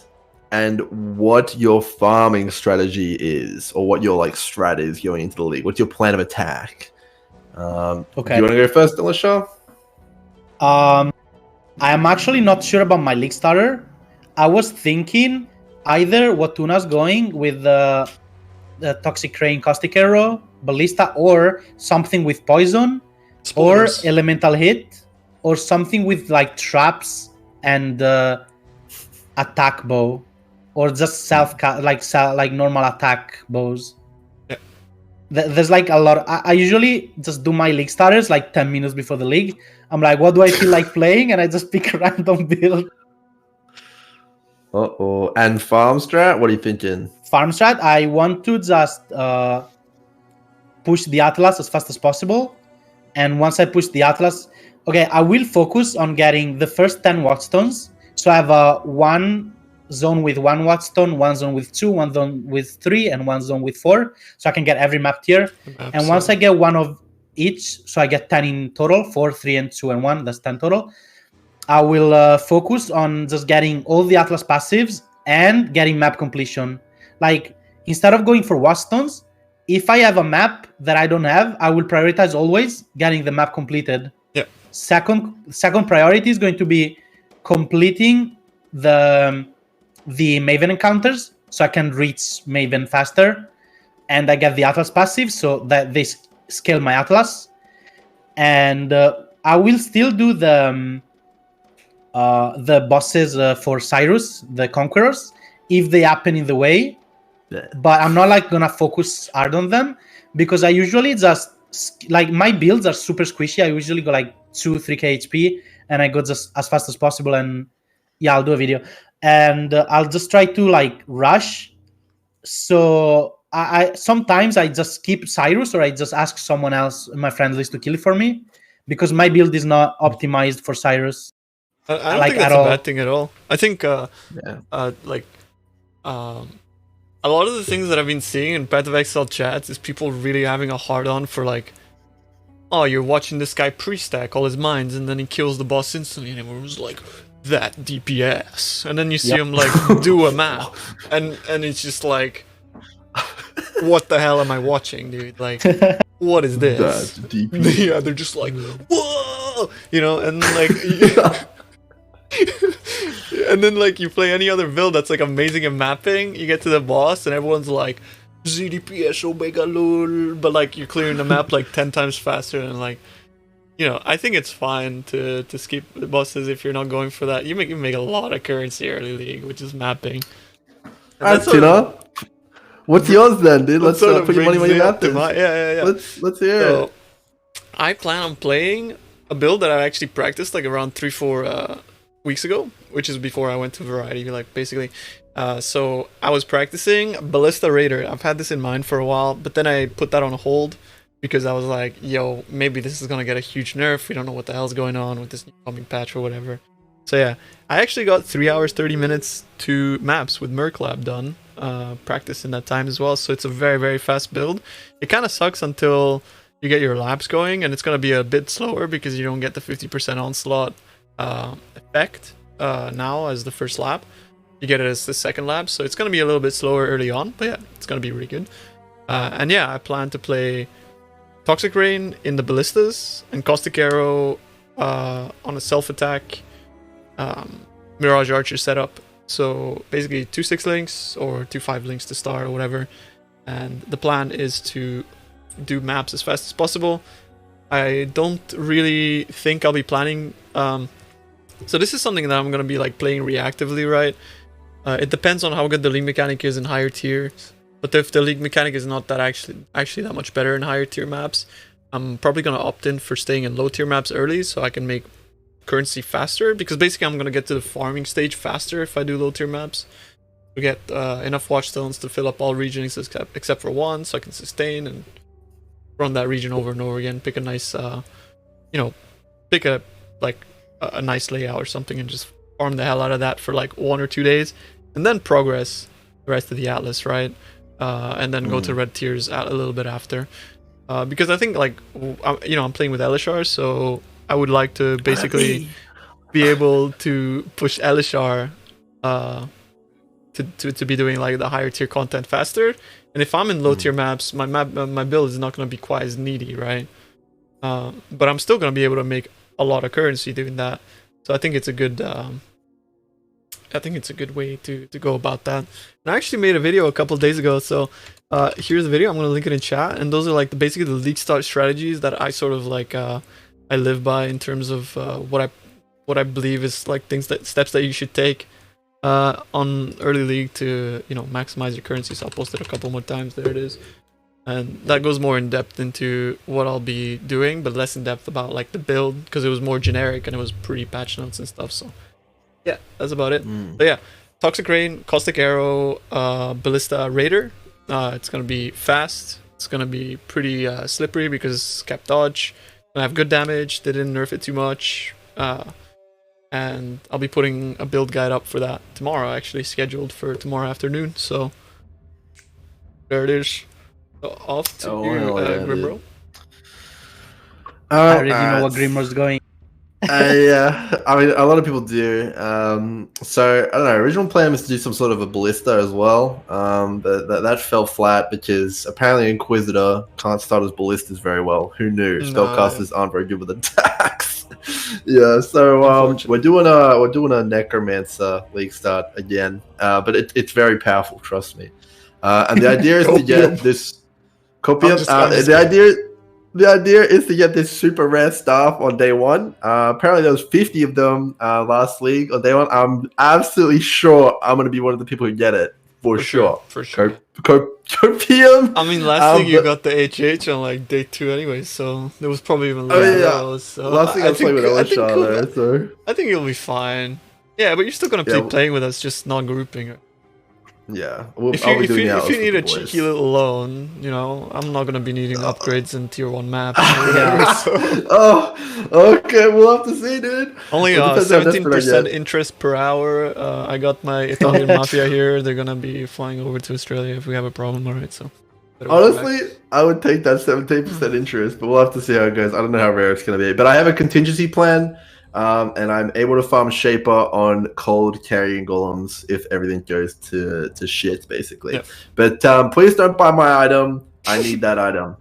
And what your farming strategy is, or what your like strat is going into the league. What's your plan of attack? Do you want to go first, Elesshar? I am actually not sure about my league starter. I was thinking either what Tuna's going with the Toxic Crane, Caustic Arrow, Ballista, or something with Poison, or Elemental Hit, or something with like traps and attack bow. Or just like normal attack bows. Yeah. There's like a lot. I usually just do my league starters like 10 minutes before the league. I'm like, what do I feel like playing? And I just pick a random build. And farm strat? What are you thinking? Farm strat, I want to just push the Atlas as fast as possible. And once I push the Atlas, I will focus on getting the first 10 Watchstones. So I have one zone with 1 Watchstone, 1 zone with 2, 1 zone with 3, and 1 zone with 4. So I can get every map tier. And once I get 1 of each, so I get 10 in total, 4, 3, and 2, and 1. That's 10 total. I will focus on just getting all the Atlas passives and getting map completion. Like, instead of going for Watchstones, if I have a map that I don't have, I will prioritize always getting the map completed. Yeah. Second priority is going to be completing the Maven encounters, so I can reach Maven faster, and I get the Atlas passive, so that they scale my Atlas. And I will still do the bosses for Cyrus, the Conquerors, if they happen in the way. But I'm not like gonna focus hard on them, because I usually just like my builds are super squishy. I usually go like 2-3k HP, and I go just as fast as possible. And yeah, I'll do a video, and I'll just try to like rush. So I sometimes I just skip Cyrus, or I just ask someone else in my friend list to kill it for me, because my build is not optimized for Cyrus. I don't think that's a bad thing at all. I think a lot of the things that I've been seeing in Path of Exile chats is people really having a hard-on for like, oh, you're watching this guy pre-stack all his mines and then he kills the boss instantly, and everyone's like, that DPS. And then you see him like do a map, and it's just like, what the hell am I watching, dude? Like, what is this? That's DPS. Yeah, they're just like, whoa, you know, and like. And then like you play any other build that's like amazing at mapping, you get to the boss and everyone's like ZDPS Omega lol, but like you're clearing the map like 10 times faster, and like, you know, I think it's fine to skip the bosses if you're not going for that. You make a lot of currency early league, which is mapping. Alright, Tuna. What's yours then, dude? Let's put your money where your mouth is. Yeah. Let's hear it. I plan on playing a build that I actually practiced like around 3-4 weeks ago, which is before I went to Variety, like basically. So I was practicing Ballista Raider. I've had this in mind for a while, but then I put that on hold because I was like, yo, maybe this is gonna get a huge nerf. We don't know what the hell's going on with this new coming patch or whatever. So yeah, I actually got 3 hours 30 minutes to maps with Merklab done, practice in that time as well. So it's a very, very fast build. It kind of sucks until you get your labs going, and it's gonna be a bit slower because you don't get the 50% onslaught effect now as the first lap. You get it as the second lap, so it's going to be a little bit slower early on, but yeah, it's going to be really good. And yeah, I plan to play Toxic Rain in the Ballistas and Caustic Arrow on a self-attack Mirage Archer setup. So basically 2 6 links or 2 5 links to start or whatever, and the plan is to do maps as fast as possible. I don't really think I'll be planning so this is something that I'm going to be like playing reactively, right? It depends on how good the league mechanic is in higher tiers. But if the league mechanic is not that actually that much better in higher tier maps, I'm probably going to opt in for staying in low tier maps early so I can make currency faster. Because basically I'm going to get to the farming stage faster if I do low tier maps. To get enough watchstones to fill up all regions except for one, so I can sustain and run that region over and over again. Pick a nice, pick a nice layout or something and just farm the hell out of that for like 1 or 2 days, and then progress the rest of the Atlas, right? And then go to red tiers a little bit after, because I think like I'm playing with Elesshar, so I would like to basically be able to push Elesshar to be doing like the higher tier content faster. And if I'm in low tier maps, my build is not going to be quite as needy, right? But I'm still going to be able to make a lot of currency doing that. So I think it's a good way to go about that. And I actually made a video a couple of days ago, so here's the video. I'm going to link it in chat, and those are like basically the league start strategies that I sort of like I live by in terms of what I believe is like steps that you should take on early league to maximize your currency. So I'll post it a couple more times. There it is. And that goes more in depth into what I'll be doing, but less in depth about like the build, because it was more generic and it was pretty patch notes and stuff. So yeah, that's about it. So yeah, Toxic Rain, Caustic Arrow, Ballista Raider. It's gonna be fast. It's gonna be pretty slippery because cap dodge. Gonna have good damage. They didn't nerf it too much. And I'll be putting a build guide up for that tomorrow, actually Oh, scheduled for tomorrow afternoon. So there it is. So off to Grimro. I already know what Grimro's going. Yeah, I mean, a lot of people do. So I don't know. Original plan was to do some sort of a ballista as well. But that fell flat because apparently Inquisitor can't start his ballistas very well. Who knew? Spellcasters aren't very good with attacks. Yeah, so we're doing a Necromancer league start again. But it's very powerful. Trust me. And the idea is to get this copium. The idea is to get this super rare staff on day one. Apparently there was 50 of them last league on day one. I'm absolutely sure I'm going to be one of the people who get it. For sure. For sure. Copium. I mean, last thing you got the HH on like day 2 anyway, so there was probably even less. So last thing I was playing with Elesshar there, so I think you'll be fine. Yeah, but you're still gonna be playing with us, just not grouping. Yeah. If you need a cheeky little loan, you know, I'm not gonna be needing upgrades in tier 1 maps. Oh, okay, we'll have to see, dude. Only 17% interest per hour. I got my Italian mafia here. They're gonna be flying over to Australia if we have a problem, alright, so. Honestly, I would take that 17% interest, but we'll have to see how it goes. I don't know how rare it's gonna be. But I have a contingency plan. And I'm able to farm Shaper on cold carrying golems if everything goes to shit, basically. Yep. But please don't buy my item. I need that item.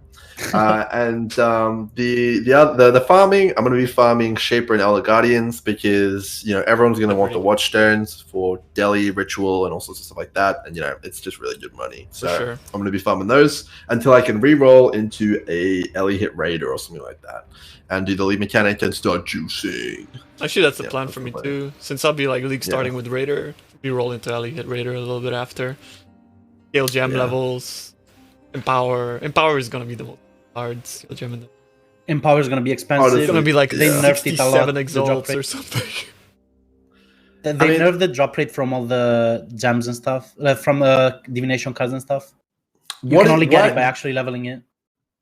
And the farming, I'm going to be farming Shaper and Elder Guardians because, you know, everyone's going to want the Watchstones for Deli, Ritual, and all sorts of stuff like that. And, you know, it's just really good money. So I'm going to be farming those until I can re-roll into a Ellie hit Raider or something like that. And do the league mechanic and start juicing. Actually, that's the plan for me too. Since I'll be like league starting with Raider, we roll into Ellie hit Raider a little bit after. Scale gem levels, Empower. Empower is gonna be the most hard scale gem in the. Empower is gonna be expensive. It's gonna be like they nerfed it a lot. 67 exalts or something. They nerfed the drop rate from all the gems and stuff, from divination cards and stuff. You can only get it by actually leveling it.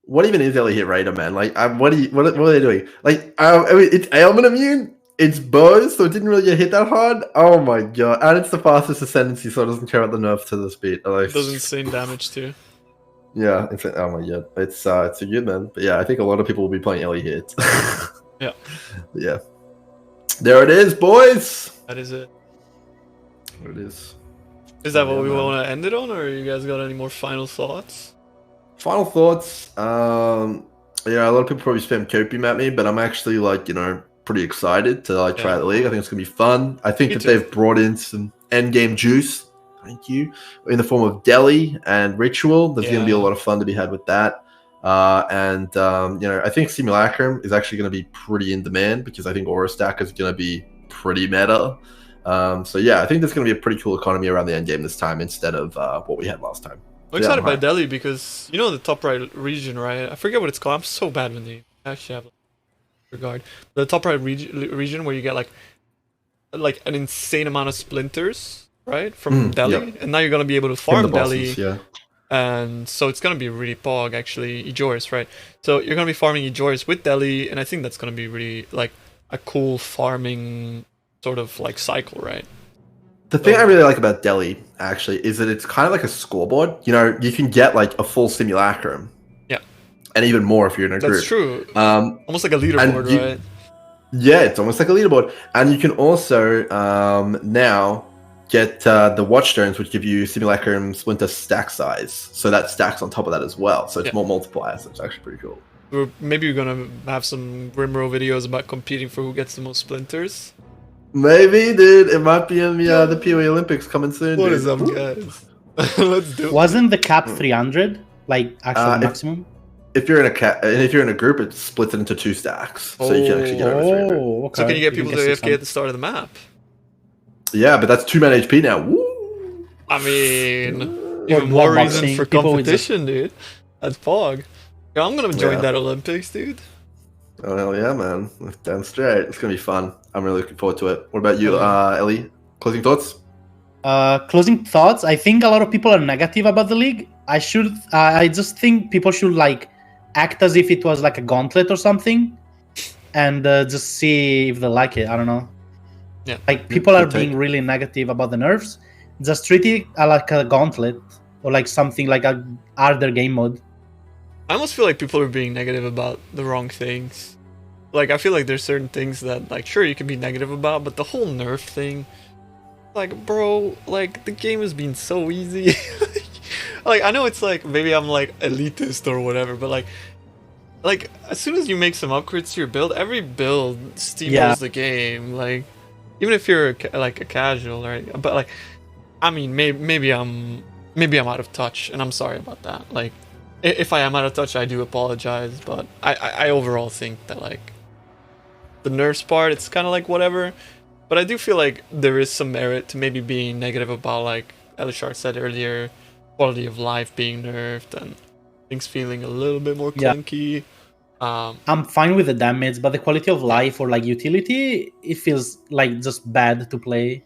What even is Ellie hit Raider, man? Like, what are they doing? Like, I mean, it's ailment immune. It's bows, so it didn't really get hit that hard. Oh my god! And it's the fastest ascendancy, so it doesn't care about the nerf to the speed. Like, it does insane damage too. Yeah, oh my god, it's a good, man. But yeah, I think a lot of people will be playing Ellie hit. Yeah. Yeah. There it is, boys. That is it. There it is. Is that what we want to end it on, or you guys got any more final thoughts? Final thoughts. Yeah, a lot of people probably spam copium at me, but I'm actually like, you know, pretty excited to like try the league. I think it's gonna be fun. I think they've brought in some end game juice. Thank you. In the form of Deli and Ritual. There's gonna be a lot of fun to be had with that. You know, I think Simulacrum is actually gonna be pretty in demand because I think Aura Stack is gonna be pretty meta. So yeah, I think there's gonna be a pretty cool economy around the end game this time instead of what we had last time. I'm excited by Delhi because, you know, the top right region, right? I forget what it's called. I'm so bad with names. I actually have regard. The top right region where you get like an insane amount of splinters, right? From Delhi. And now you're going to be able to farm Delhi. And so it's going to be really pog, actually. Ejoris, right? So you're going to be farming Ejoris with Delhi. And I think that's going to be really like a cool farming sort of like cycle, right? The thing I really like about Delhi, actually, is that it's kind of like a scoreboard. You know, you can get like a full simulacrum. Yeah. And even more if you're in a group. That's true. Almost like a leaderboard, right? Yeah, it's almost like a leaderboard. And you can also now get the Watchstones, which give you simulacrum splinter stack size. So that stacks on top of that as well. So it's more multipliers. So it's actually pretty cool. Maybe we're going to have some Grimro videos about competing for who gets the most splinters. Maybe, dude. It might be in the PoE Olympics coming soon. What is up, guys? Let's do it. Wasn't the cap 300? Like actual maximum? If you're in a group, it splits it into 2 stacks, so you can actually get over 300. Okay. So can you get people to AFK at the start of the map? Yeah, but that's 2 man HP now. Woo! I mean, even more reason for competition, dude. That's fog. Yeah, I'm gonna join that Olympics, dude. Oh hell yeah, man! Damn straight. It's gonna be fun. I'm really looking forward to it. What about you, Ellie? Closing thoughts? Closing thoughts. I think a lot of people are negative about the league. I just think people should like act as if it was like a gauntlet or something, and just see if they like it. I don't know. Yeah. Like people are being really negative about the nerfs. Just treat it like a gauntlet or like something like a harder game mode. I almost feel like people are being negative about the wrong things. Like, I feel like there's certain things that, like, sure, you can be negative about, but the whole nerf thing, like, bro, like, the game has been so easy. Like, I know it's, like, maybe I'm, like, elitist or whatever, but, like, as soon as you make some upgrades to your build, every build steamrolls the game. Like, even if you're, like, a casual, right? But, like, I mean, maybe I'm out of touch, and I'm sorry about that. Like, if I am out of touch, I do apologize, but I overall think that, like, the nerfs part, it's kind of like whatever, but I do feel like there is some merit to maybe being negative about, like Elesshar said earlier, quality of life being nerfed and things feeling a little bit more Yeah. clunky. I'm fine with the damage, but the quality of life or like utility, it feels like just bad to play.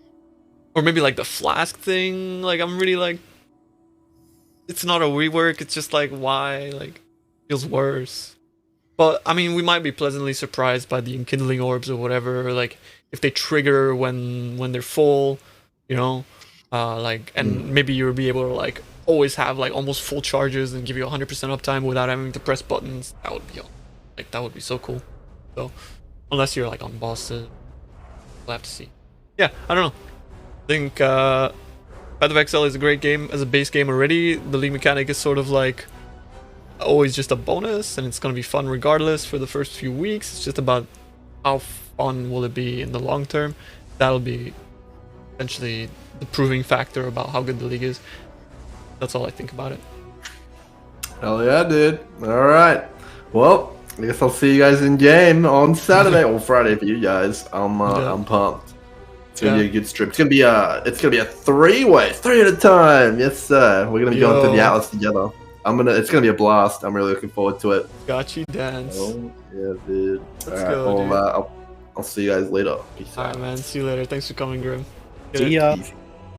Or maybe like the Flask thing, like I'm really like, it's not a rework, it's just like, why, like, feels worse. But I mean, we might be pleasantly surprised by the enkindling orbs or whatever, like if they trigger when they're full, you know, like, and maybe you'll be able to like always have like almost full charges and give you 100% uptime without having to press buttons. That would be like, that would be so cool. So unless you're like on bosses, we'll have to see. Yeah, I don't know. I think Path of Exile is a great game as a base game already. The league mechanic is sort of like always just a bonus, and it's going to be fun regardless for the first few weeks. It's just about how fun will it be in the long term. That'll be essentially the proving factor about how good the league is. That's all I think about it. Hell yeah, dude. All right. Well, I guess I'll see you guys in game on Saturday or Friday for you guys. I'm pumped. It's gonna be a good strip. It's gonna be a three-way, 3 at a time. Yes, sir. We're gonna be going through the Atlas together. It's gonna be a blast. I'm really looking forward to it. Got you, dance. Oh, yeah, dude. Let's go, dude. I'll see you guys later. Peace out. Alright, man. See you later. Thanks for coming, Grim. See ya. Easy.